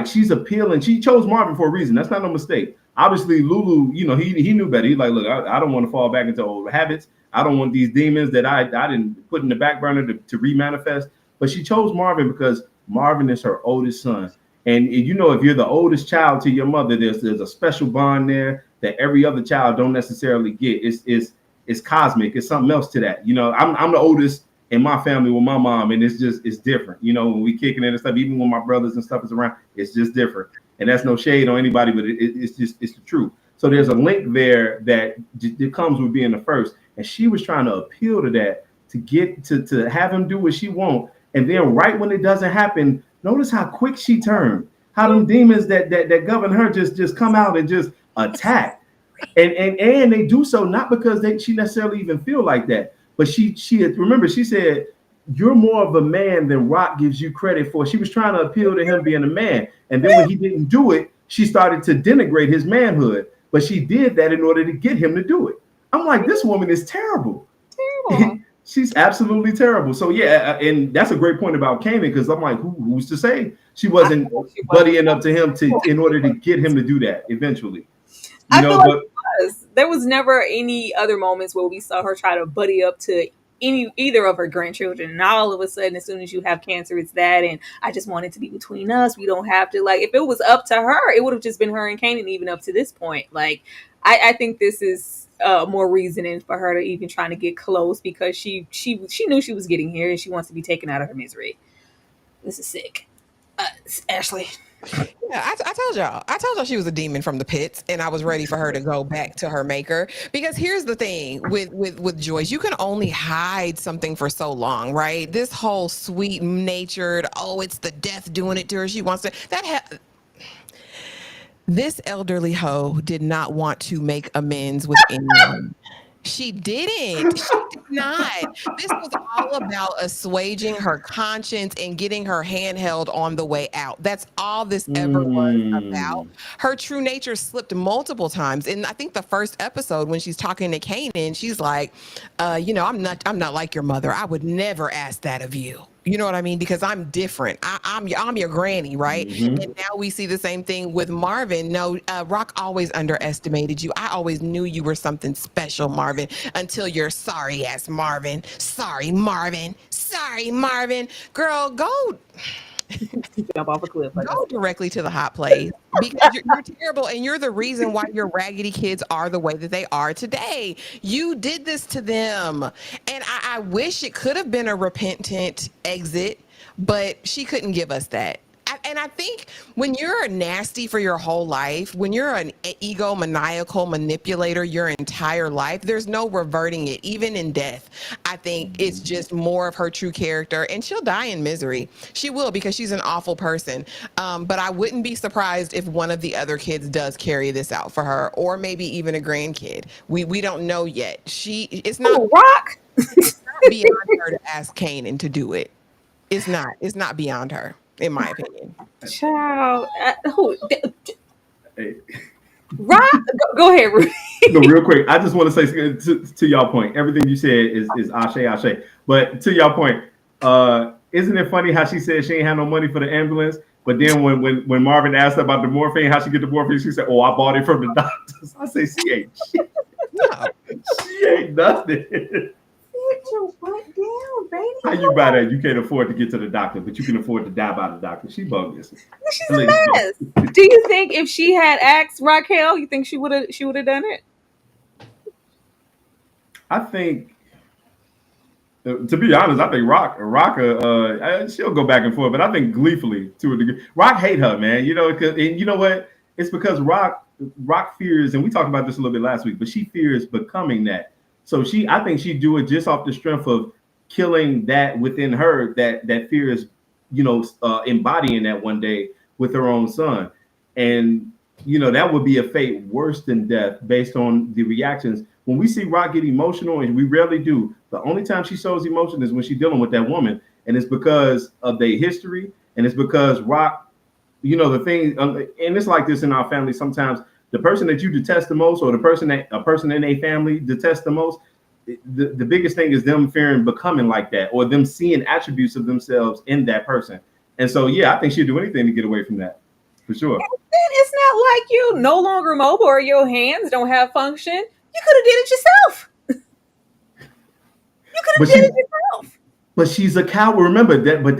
She's appealing. She chose Marvin for a reason. That's not no mistake. Obviously, Lulu, he knew better. He's like, look, I don't want to fall back into old habits. I don't want these demons that I didn't put in the back burner to remanifest. But she chose Marvin because Marvin is her oldest son. And if you're the oldest child to your mother, there's a special bond there that every other child don't necessarily get. It's cosmic. It's something else to that. I'm the oldest in my family with my mom, and it's different. When we kicking it and stuff, even when my brothers and stuff is around, it's just different. And that's no shade on anybody, but it's the truth. So there's a link there that it comes with being the first. And she was trying to appeal to that to get to have him do what she wants. And then right when it doesn't happen, notice how quick she turned. How them demons that govern her just come out and just attack. And they do so not because she necessarily even feel like that. But she remember, she said, you're more of a man than Rock gives you credit for. She was trying to appeal to him being a man. And then when he didn't do it, she started to denigrate his manhood. But she did that in order to get him to do it. I'm like, this woman is terrible. Terrible. She's absolutely terrible. So yeah, and that's a great point about Kanan, because I'm like, who's to say she wasn't buddying up to him in order to get him to do that eventually? I feel like there was never any other moments where we saw her try to buddy up to either of her grandchildren. And all of a sudden, as soon as you have cancer, it's that, and I just want it to be between us. We don't have to, like, if it was up to her, it would have just been her and Kanan even up to this point. Like, I think this is more reasoning for her to even trying to get close, because she knew she was getting here and she wants to be taken out of her misery. This is sick. Ashley. Yeah, I told y'all she was a demon from the pits, and I was ready for her to go back to her maker. Because here's the thing with Joyce, you can only hide something for so long, right? This whole sweet natured, oh, it's the death doing it to her. She wants to this elderly hoe did not want to make amends with anyone. She didn't. She did not. This was all about assuaging her conscience and getting her handheld on the way out. That's all this ever was about. Her true nature slipped multiple times. And I think the first episode, when she's talking to Kanan, she's like, I'm not like your mother. I would never ask that of you. You know what I mean? Because I'm different. I'm your granny, right? Mm-hmm. And now we see the same thing with Marvin. No, Rock always underestimated you. I always knew you were something special, Marvin, until you're sorry ass Marvin. Sorry, Marvin. Sorry, Marvin. Girl, go jump off a cliff. Go directly to the hot place, because you're terrible, and you're the reason why your raggedy kids are the way that they are today. You did this to them, and I wish it could have been a repentant exit, but she couldn't give us that. And I think when you're nasty for your whole life, when you're an egomaniacal manipulator your entire life, there's no reverting it, even in death. I think it's just more of her true character, and she'll die in misery. She will, because she's an awful person. But I wouldn't be surprised if one of the other kids does carry this out for her, or maybe even a grandkid. We don't know yet. It's not Rock. It's not beyond her to ask Kanan to do it. It's not beyond her, in my opinion. Child, Rock, go ahead, Rudy. No, real quick, I just want to say to y'all point, everything you said is ashe. But to y'all point, isn't it funny how she said she ain't had no money for the ambulance, but then when Marvin asked her about the morphine, how she get the morphine, she said, "Oh, I bought it from the doctors." I say, she ain't shit. No, she ain't nothing. Sit your butt down, baby. How you buy that? You can't afford to get to the doctor, but you can afford to die by the doctor. She bogus. She's a mess. Do you think if she had asked Raquel, you think she would have done it? I think, to be honest, I think Rock, she'll go back and forth, but I think gleefully to a degree. Rock hate her, man. You know, and you know what? It's because Rock fears, and we talked about this a little bit last week, but she fears becoming that. So I think she'd do it just off the strength of killing that within her, that fear is, embodying that one day with her own son. And, that would be a fate worse than death based on the reactions. When we see Rock get emotional, and we rarely do, the only time she shows emotion is when she's dealing with that woman. And it's because of their history. And it's because Rock, the thing, and it's like this in our family sometimes. The person that you detest the most, or a person in a family detests the most, the biggest thing is them fearing becoming like that, or them seeing attributes of themselves in that person. And so, yeah, I think she'd do anything to get away from that, for sure. And it's not like you no longer mobile or your hands don't have function. You could have did it yourself. You could have did it yourself. But she's a coward. Remember that. But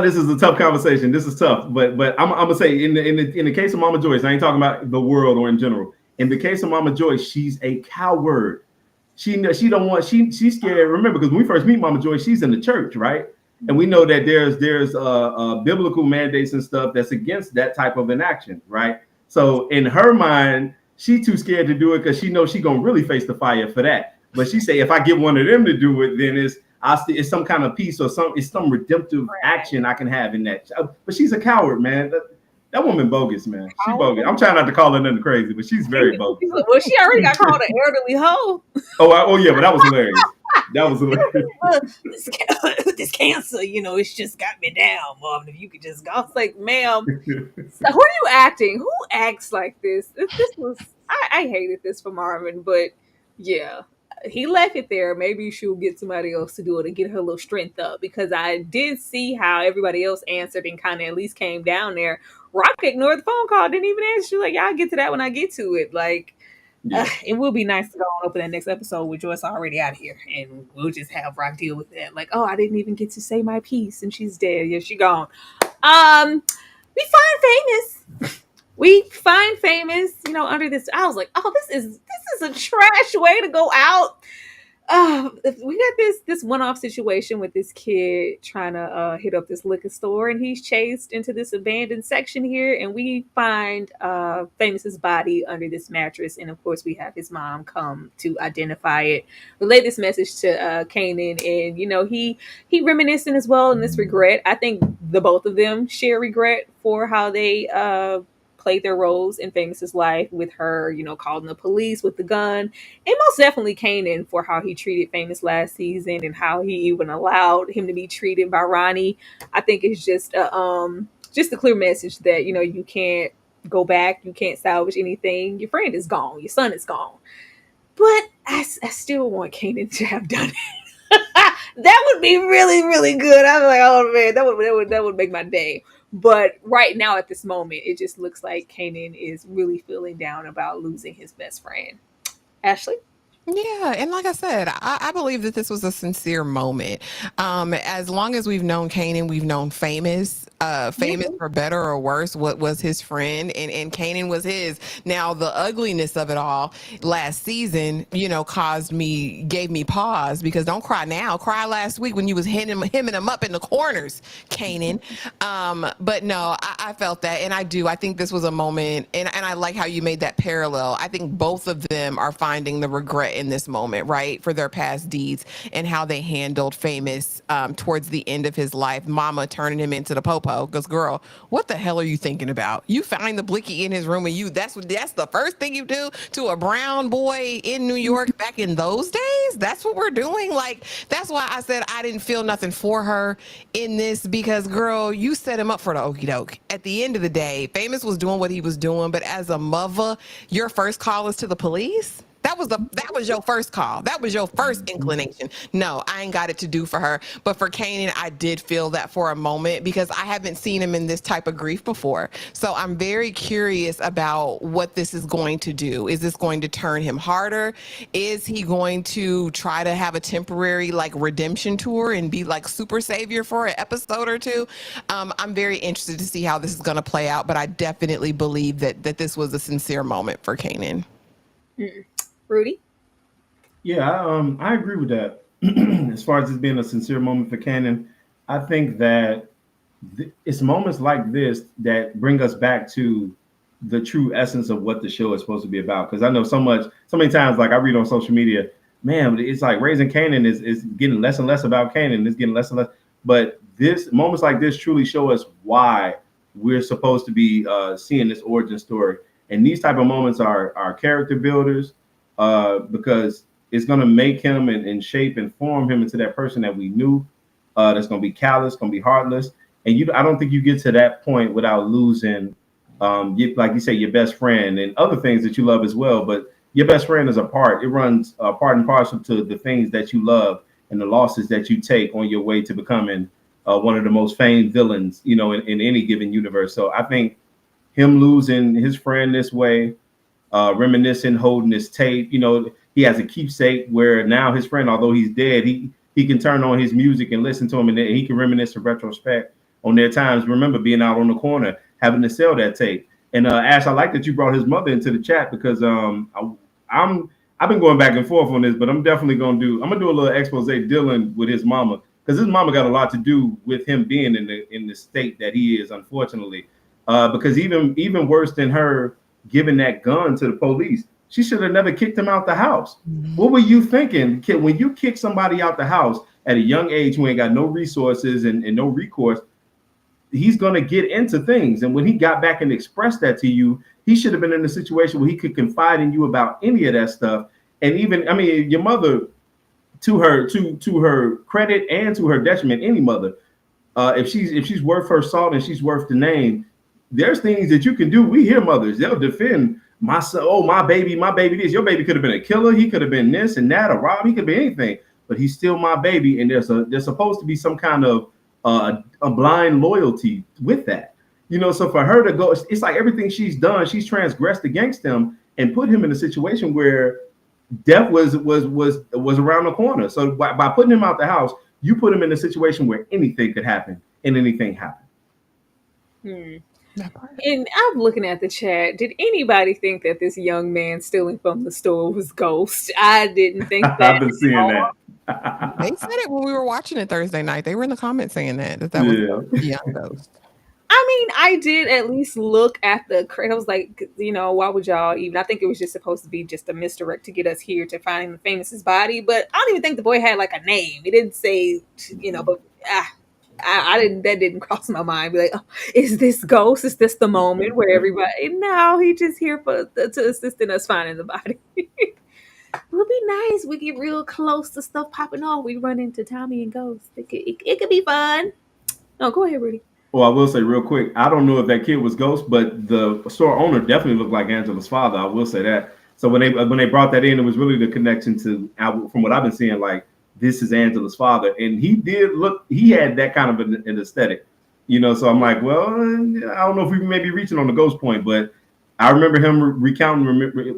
this is a tough conversation. This is tough. But I'm gonna say in the case of Mama Joyce, I ain't talking about the world or in general. In the case of Mama Joyce, she's a coward. She's scared. Remember, because when we first meet Mama Joyce, she's in the church, right? And we know that there's biblical mandates and stuff that's against that type of an action, right? So in her mind, she too scared to do it because she knows she gonna really face the fire for that. But she say, if I get one of them to do it, then it's some kind of peace, or some redemptive action I can have in that. But she's a coward, man. That woman bogus, man. She bogus. I'm trying not to call her nothing crazy, but she's very bogus. Well, she already got called an elderly hoe. Oh yeah, but that was hilarious. That was hilarious. This cancer, it's just got me down, Marvin. If you could just go. I was like, ma'am, so who are you acting? Who acts like this? This was I hated this for Marvin, but yeah. He left it there. Maybe she'll get somebody else to do it and get her little strength up because I did see how everybody else answered and kind of at least came down there. Rock ignored the phone call, didn't even answer. She was like, yeah, I'll get to that when I get to it. Like, Yeah. it will be nice to go on open that next episode with Joyce already out here, and we'll just have Rock deal with that. Like, oh, I didn't even get to say my piece, and she's dead. Yeah, she gone. We find famous. We find famous. Under this, I was like, oh, this is a trash way to go out. We got this one-off situation with this kid trying to hit up this liquor store, and he's chased into this abandoned section here, and we find Famous's body under this mattress, and of course we have his mom come to identify it, relay this message to Kanan, and he reminiscing as well in this regret. I think the both of them share regret for how they played their roles in Famous's life with her, calling the police with the gun, and most definitely Kanan for how he treated Famous last season and how he even allowed him to be treated by Ronnie. I think it's just a clear message that you can't go back, you can't salvage anything. Your friend is gone, your son is gone, but I still want Kanan to have done it. That would be really, really good. I was like, oh man, that would make my day. But right now, at this moment, it just looks like Kanan is really feeling down about losing his best friend. Ashley? Yeah, and like I said, I believe that this was a sincere moment. As long as we've known Kanan, we've known Famous. Famous for better or worse, what was his friend, and Kanan was his. Now, the ugliness of it all last season, gave me pause because don't cry now. Cry last week when you was hemming him up in the corners, Kanan. But no, I felt that, and I do. I think this was a moment, and I like how you made that parallel. I think both of them are finding the regret in this moment, right, for their past deeds and how they handled Famous towards the end of his life. Mama turning him into the popo. Because, girl, what the hell are you thinking about? You find the blicky in his room, and that's the first thing you do to a brown boy in New York back in those days. That's what we're doing. Like, that's why I said I didn't feel nothing for her in this, because, girl, you set him up for the okie doke. At the end of the day, Famous was doing what he was doing, but as a mother, your first call is to the police. That was your first call. That was your first inclination. No, I ain't got it to do for her. But for Kanan, I did feel that for a moment because I haven't seen him in this type of grief before. So I'm very curious about what this is going to do. Is this going to turn him harder? Is he going to try to have a temporary redemption tour and be like super savior for an episode or two? I'm very interested to see how this is going to play out, but I definitely believe that this was a sincere moment for Kanan. Rudy? Yeah, I agree with that. As far as this being a sincere moment for Kanan, I think that it's moments like this that bring us back to the true essence of what the show is supposed to be about. Because I know so many times, like I read on social media, man, it's like Raising Kanan is getting less and less about Kanan. It's getting less and less. But moments like this truly show us why we're supposed to be seeing this origin story. And these type of moments are character builders. Because it's going to make him and shape and form him into that person that we knew, that's going to be callous, going to be heartless. And I don't think you get to that point without losing, like you say, your best friend and other things that you love as well. But your best friend is a part. It runs part and parcel to the things that you love and the losses that you take on your way to becoming one of the most famed villains, in any given universe. So I think him losing his friend this way, reminiscing, holding his tape. He has a keepsake where now his friend, although he's dead, he can turn on his music and listen to him, and he can reminisce in retrospect on their times. Remember being out on the corner, having to sell that tape. And Ash, I like that you brought his mother into the chat because I've been going back and forth on this, but I'm definitely gonna do a little expose dealing with his mama, because his mama got a lot to do with him being in the state that he is, unfortunately. Because even worse than her giving that gun to the police, she should have never kicked him out the house. Mm-hmm. What were you thinking when you kick somebody out the house at a young age who ain't got no resources and no recourse? He's going to get into things. And when he got back and expressed that to you, he should have been in a situation where he could confide in you about any of that stuff. And even, your mother to her credit and to her detriment, any mother, if she's worth her salt and she's worth the name, there's things that you can do. We hear mothers, they'll defend my son. Oh, my baby this. Your baby could have been a killer. He could have been this and that, a rob. He could be anything, but he's still my baby. And there's supposed to be some kind of a blind loyalty with that. So for her to go, it's like everything she's done, she's transgressed against him and put him in a situation where death was around the corner. So by putting him out the house, you put him in a situation where anything could happen, and anything happened. And I'm looking at the chat. Did anybody think that this young man stealing from the store was Ghost? I didn't think that. I've been seeing that. They said it when we were watching it Thursday night. They were in the comments saying that was the young Ghost. I mean, I did at least look at the credit. I was like, why would y'all even? I think it was just supposed to be just a misdirect to get us here to find the famous's body. But I don't even think the boy had like a name. It didn't say, but I didn't. That didn't cross my mind. Be like, oh, is this Ghost? Is this the moment where everybody? No, he just here to assist in us finding the body. It would be nice. We get real close to stuff popping off. We run into Tommy and Ghost. It could be fun. No, go ahead, Rudy. Well, I will say real quick, I don't know if that kid was Ghost, but the store owner definitely looked like Angela's father. I will say that. So when they brought that in, it was really the connection to, from what I've been seeing, like, this is Angela's father, and he had that kind of an aesthetic, So I'm like, well, I don't know if we may be reaching on the Ghost point, but I remember him recounting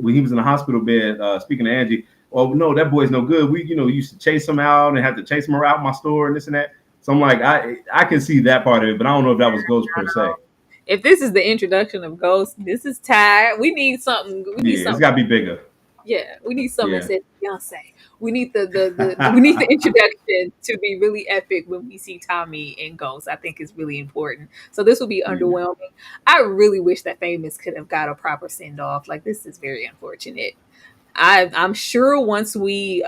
when he was in the hospital bed, speaking to Angie. Oh no, that boy's no good. We used to chase him out and had to chase him around my store and this and that. So I'm like, I can see that part of it, but I don't know if that was Ghost per se. If this is the introduction of Ghost, this is tired. We need something. It's got to be bigger. Yeah, we need something that says Beyonce. We need we need the introduction to be really epic when we see Tommy and Ghost. I think is really important. So this will be underwhelming. I really wish that Famous could have got a proper send off. Like, this is very unfortunate. I'm sure once we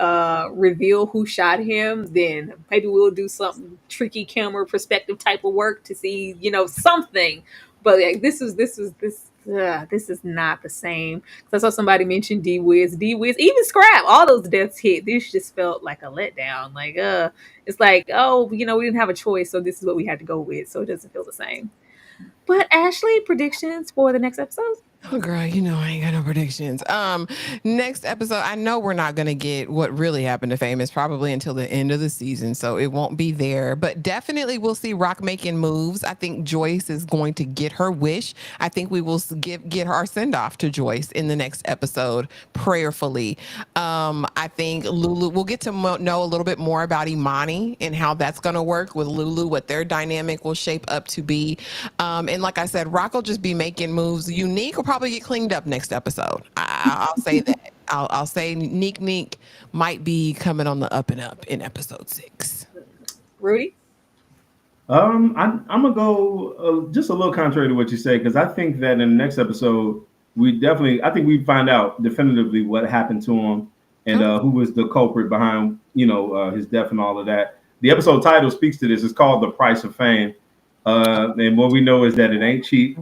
reveal who shot him, then maybe we'll do some tricky camera perspective type of work to see, something. But like, this is not the same. I saw somebody mention D-Wiz, even Scrap. All those deaths hit. This just felt like a letdown. Like, it's like, oh, we didn't have a choice, so this is what we had to go with. So it doesn't feel the same. But Ashley, predictions for the next episode? Oh, girl, I ain't got no predictions. Next episode, I know we're not going to get what really happened to Famous probably until the end of the season, so it won't be there. But definitely we'll see Rock making moves. I think Joyce is going to get her wish. I think we will get our send-off to Joyce in the next episode, prayerfully. I think Lulu, we'll get to know a little bit more about Imani and how that's going to work with Lulu, what their dynamic will shape up to be. And like I said, Rock will just be making moves. Unique will probably get cleaned up next episode. I'll say that. I'll say Neek might be coming on the up and up in episode 6. Rudy? I'm gonna go just a little contrary to what you say, because I think that in the next episode I think we find out definitively what happened to him and who was the culprit behind his death and all of that. The episode title speaks to this. It's called The Price of Fame, and what we know is that it ain't cheap.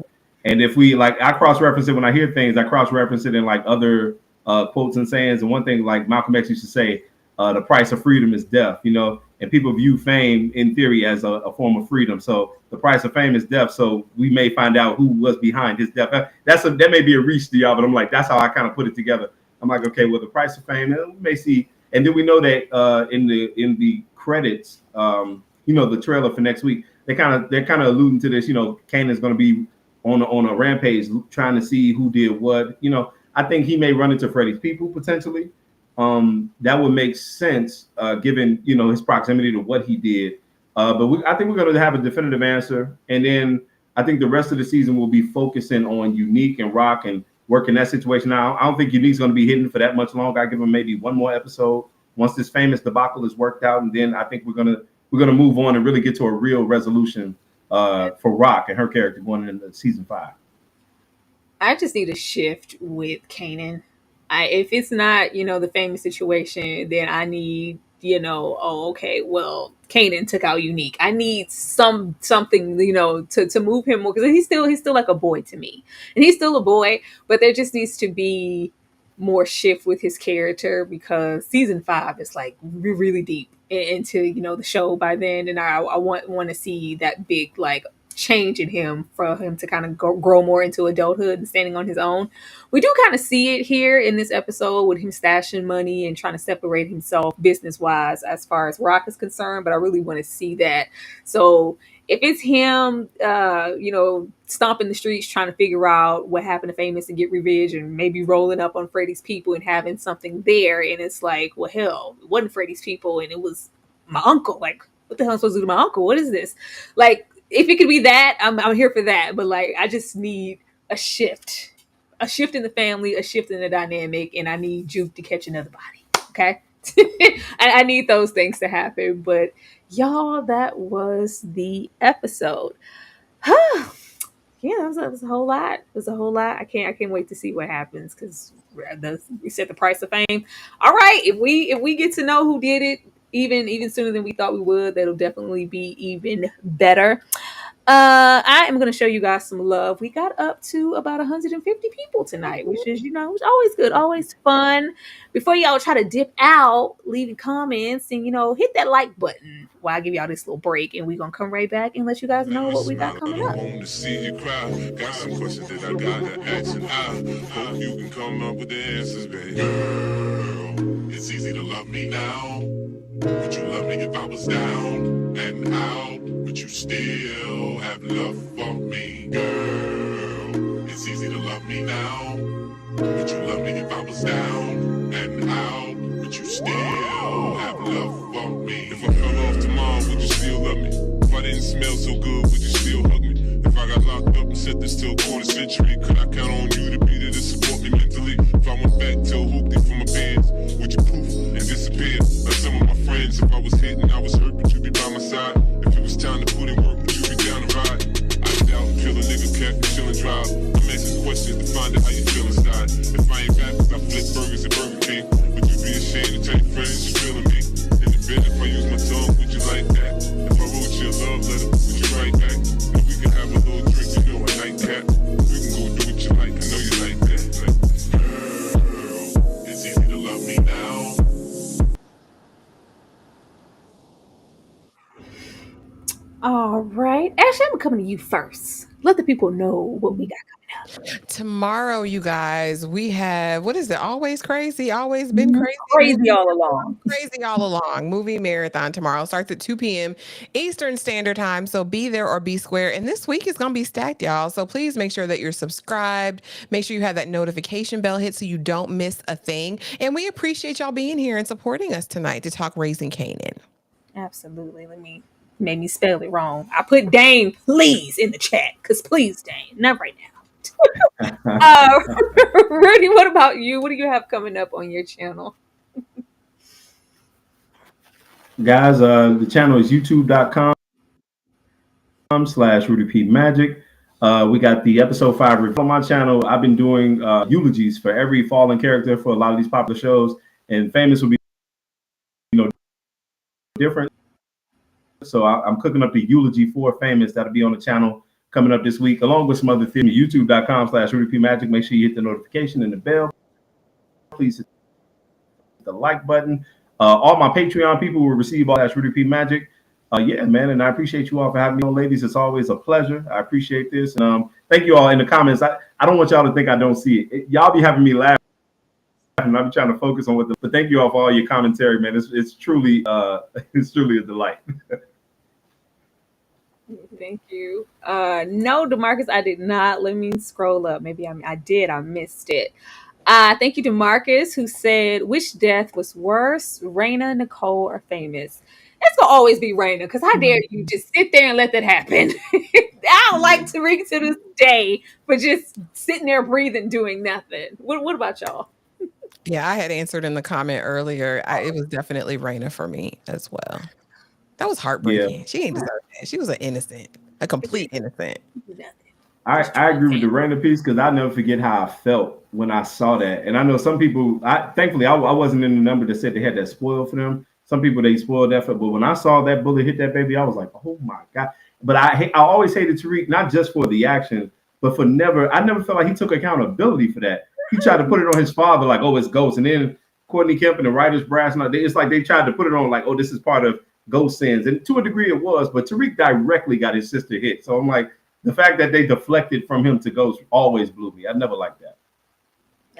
And if we I cross-reference it when I hear things. I cross-reference it in like other quotes and sayings. And one thing like Malcolm X used to say, the price of freedom is death, and people view fame in theory as a form of freedom. So the price of fame is death. So we may find out who was behind his death. That may be a reach to y'all, but I'm like, that's how I kind of put it together. I'm like, okay, well, the price of fame, we may see. And then we know that in the credits, the trailer for next week, they're kind of alluding to this, Kanan's going to be on a rampage trying to see who did what. I think he may run into Freddy's people potentially. That would make sense given his proximity to what he did. But I think we're going to have a definitive answer, and then I think the rest of the season will be focusing on Unique and Rock and working that situation out. I don't think Unique's going to be hidden for that much longer. I give him maybe one more episode once this Famous debacle is worked out, and then I think we're gonna move on and really get to a real resolution for Rock and her character going into season 5. I just need a shift with Kanan. If it's not, the Famous situation, then I need, okay, well, Kanan took out Unique. I need something, to move him more, because he's still like a boy to me, and he's still a boy, but there just needs to be more shift with his character, because season 5 is like really deep into, you know, the show by then, and I want to see that big like change in him for him to kind of grow more into adulthood and standing on his own. We do kind of see it here in this episode with him stashing money and trying to separate himself business wise as far as Rock is concerned, but I really want to see that. So if it's him, you know, stomping the streets trying to figure out what happened to Famous and get revenge, and maybe rolling up on Freddy's people and having something there, and it's like, well, hell, it wasn't Freddy's people and it was my uncle. Like, what the hell am I supposed to do to my uncle? What is this? Like, if it could be that, I'm here for that. But like, I just need a shift in the family, a shift in the dynamic, and I need Juke to catch another body. Okay. I need those things to happen. But y'all, that was the episode. Yeah, that was a whole lot. It was a whole lot. I can't wait to see what happens, because we set the price of fame. All right, if we get to know who did it even sooner than we thought we would, that'll definitely be even better. I am going to show you guys some love. We got up to about 150 people tonight, which is, you know, always good, always fun. Before y'all try to dip out, leaving comments, and, you know, hit that like button while I give y'all this little break, and we're going to come right back and let you guys know what we got coming up. I don't want to see you cry. Got some questions that I got to ask. I hope you can come up with the answers, baby. Girl, it's easy to love me now. Would you love me if I was down and out? But you still have love for me, girl. It's easy to love me now. Would you love me if I was down and out? But you still have love for me. If I fell off tomorrow, would you still love me? If I didn't smell so good, would you still hug me? If I got locked up and set this till quarter century, could I count on you to be there to support me mentally? If I went back till hoopty for my bands, would you poof and disappear like some of my friends? If I was hit and I was hurt, would you be by my side? If it was time to put in work, would you be down to ride? I doubt, kill a nigga, cat, chill and drive. I'm asking questions to find out how you feel inside. If I ain't back, I flip burgers at Burger King. Would you be ashamed to tell your friends you're feeling me? In the bed, if I use my tongue, would you like that? If I wrote you a love letter, would you write back? If we could have a little drink, you know, a nightcap. We can go do what you like, I know you like that. Like, girl, it's easy to love me now. All right. Ashley, I'm coming to you first. Let the people know what we got coming up. Tomorrow, you guys, we have, what is it? Always crazy, always been crazy. Crazy all along. Crazy all along. Movie marathon tomorrow starts at 2 p.m. Eastern Standard Time. So be there or be square. And this week is going to be stacked, y'all. So please make sure that you're subscribed. Make sure you have that notification bell hit so you don't miss a thing. And we appreciate y'all being here and supporting us tonight to talk Raising Kanan. Absolutely. Made me spell it wrong. I put Dane, please, in the chat, because please, Dane, not right now. Rudy, what about you? What do you have coming up on your channel? Guys, the channel is youtube.com/RudyPMagic. We got the episode 5 review on my channel. I've been doing eulogies for every fallen character for a lot of these popular shows, and Famous will be, you know, different. So I'm cooking up the eulogy for Famous. That'll be on the channel coming up this week, along with some other things. youtube.com/RudyPMagic. Make sure you hit the notification and the bell. Please hit the like button. All my Patreon people will receive all that RudyPMagic. Yeah, man, and I appreciate you all for having me on, ladies. It's always a pleasure. I appreciate this. And thank you all in the comments. I don't want y'all to think I don't see it. Y'all be having me laughing. I'll be trying to focus on but thank you all for all your commentary, man. It's truly it's truly a delight. Thank you. No, DeMarcus, I did not. Let me scroll up. Maybe I did. I missed it. Thank you, DeMarcus, who said, which death was worse, Raina, Nicole, or Famous? It's going to always be Raina, because how dare you just sit there and let that happen? I don't like Tariq to this day for just sitting there breathing, doing nothing. What about y'all? Yeah, I had answered in the comment earlier. It was definitely Raina for me as well. That was heartbreaking. Yeah. She ain't deserve that. She was an innocent, a complete innocent. I agree with the Raina piece, because I'll never forget how I felt when I saw that. And I know some people, thankfully, I wasn't in the number that said they had that spoiled for them. Some people, they spoiled that for, but when I saw that bullet hit that baby, I was like, oh my God. But I always hated Tariq, not just for the action, but for I never felt like he took accountability for that. he tried to put it on his father, like, oh, it's Ghost. And then Courtney Kemp and the writers brass, and it's like they tried to put it on like, oh, this is part of Ghost sins. And to a degree it was, but Tariq directly got his sister hit. So I'm like, the fact that they deflected from him to Ghost always blew me. I never liked that.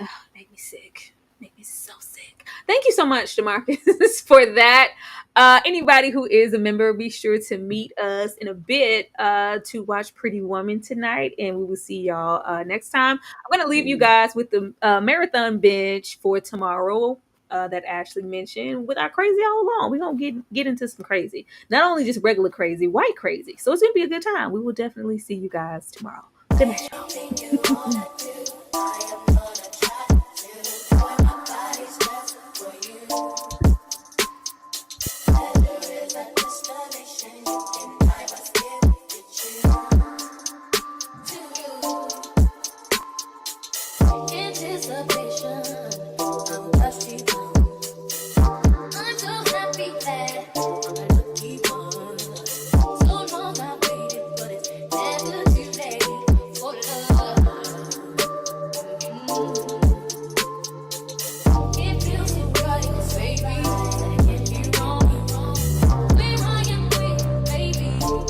Ugh, make me sick. Make me so sick. Thank you so much, DeMarcus, for that. Anybody who is a member, be sure to meet us in a bit to watch Pretty Woman tonight, and we will see y'all next time. I'm going to leave you guys with the marathon binge for tomorrow that Ashley mentioned with our crazy all along. We're going to get into some crazy. Not only just regular crazy, white crazy. So it's going to be a good time. We will definitely see you guys tomorrow. Good night, y'all.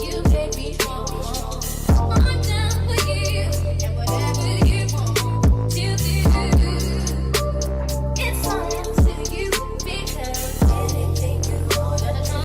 You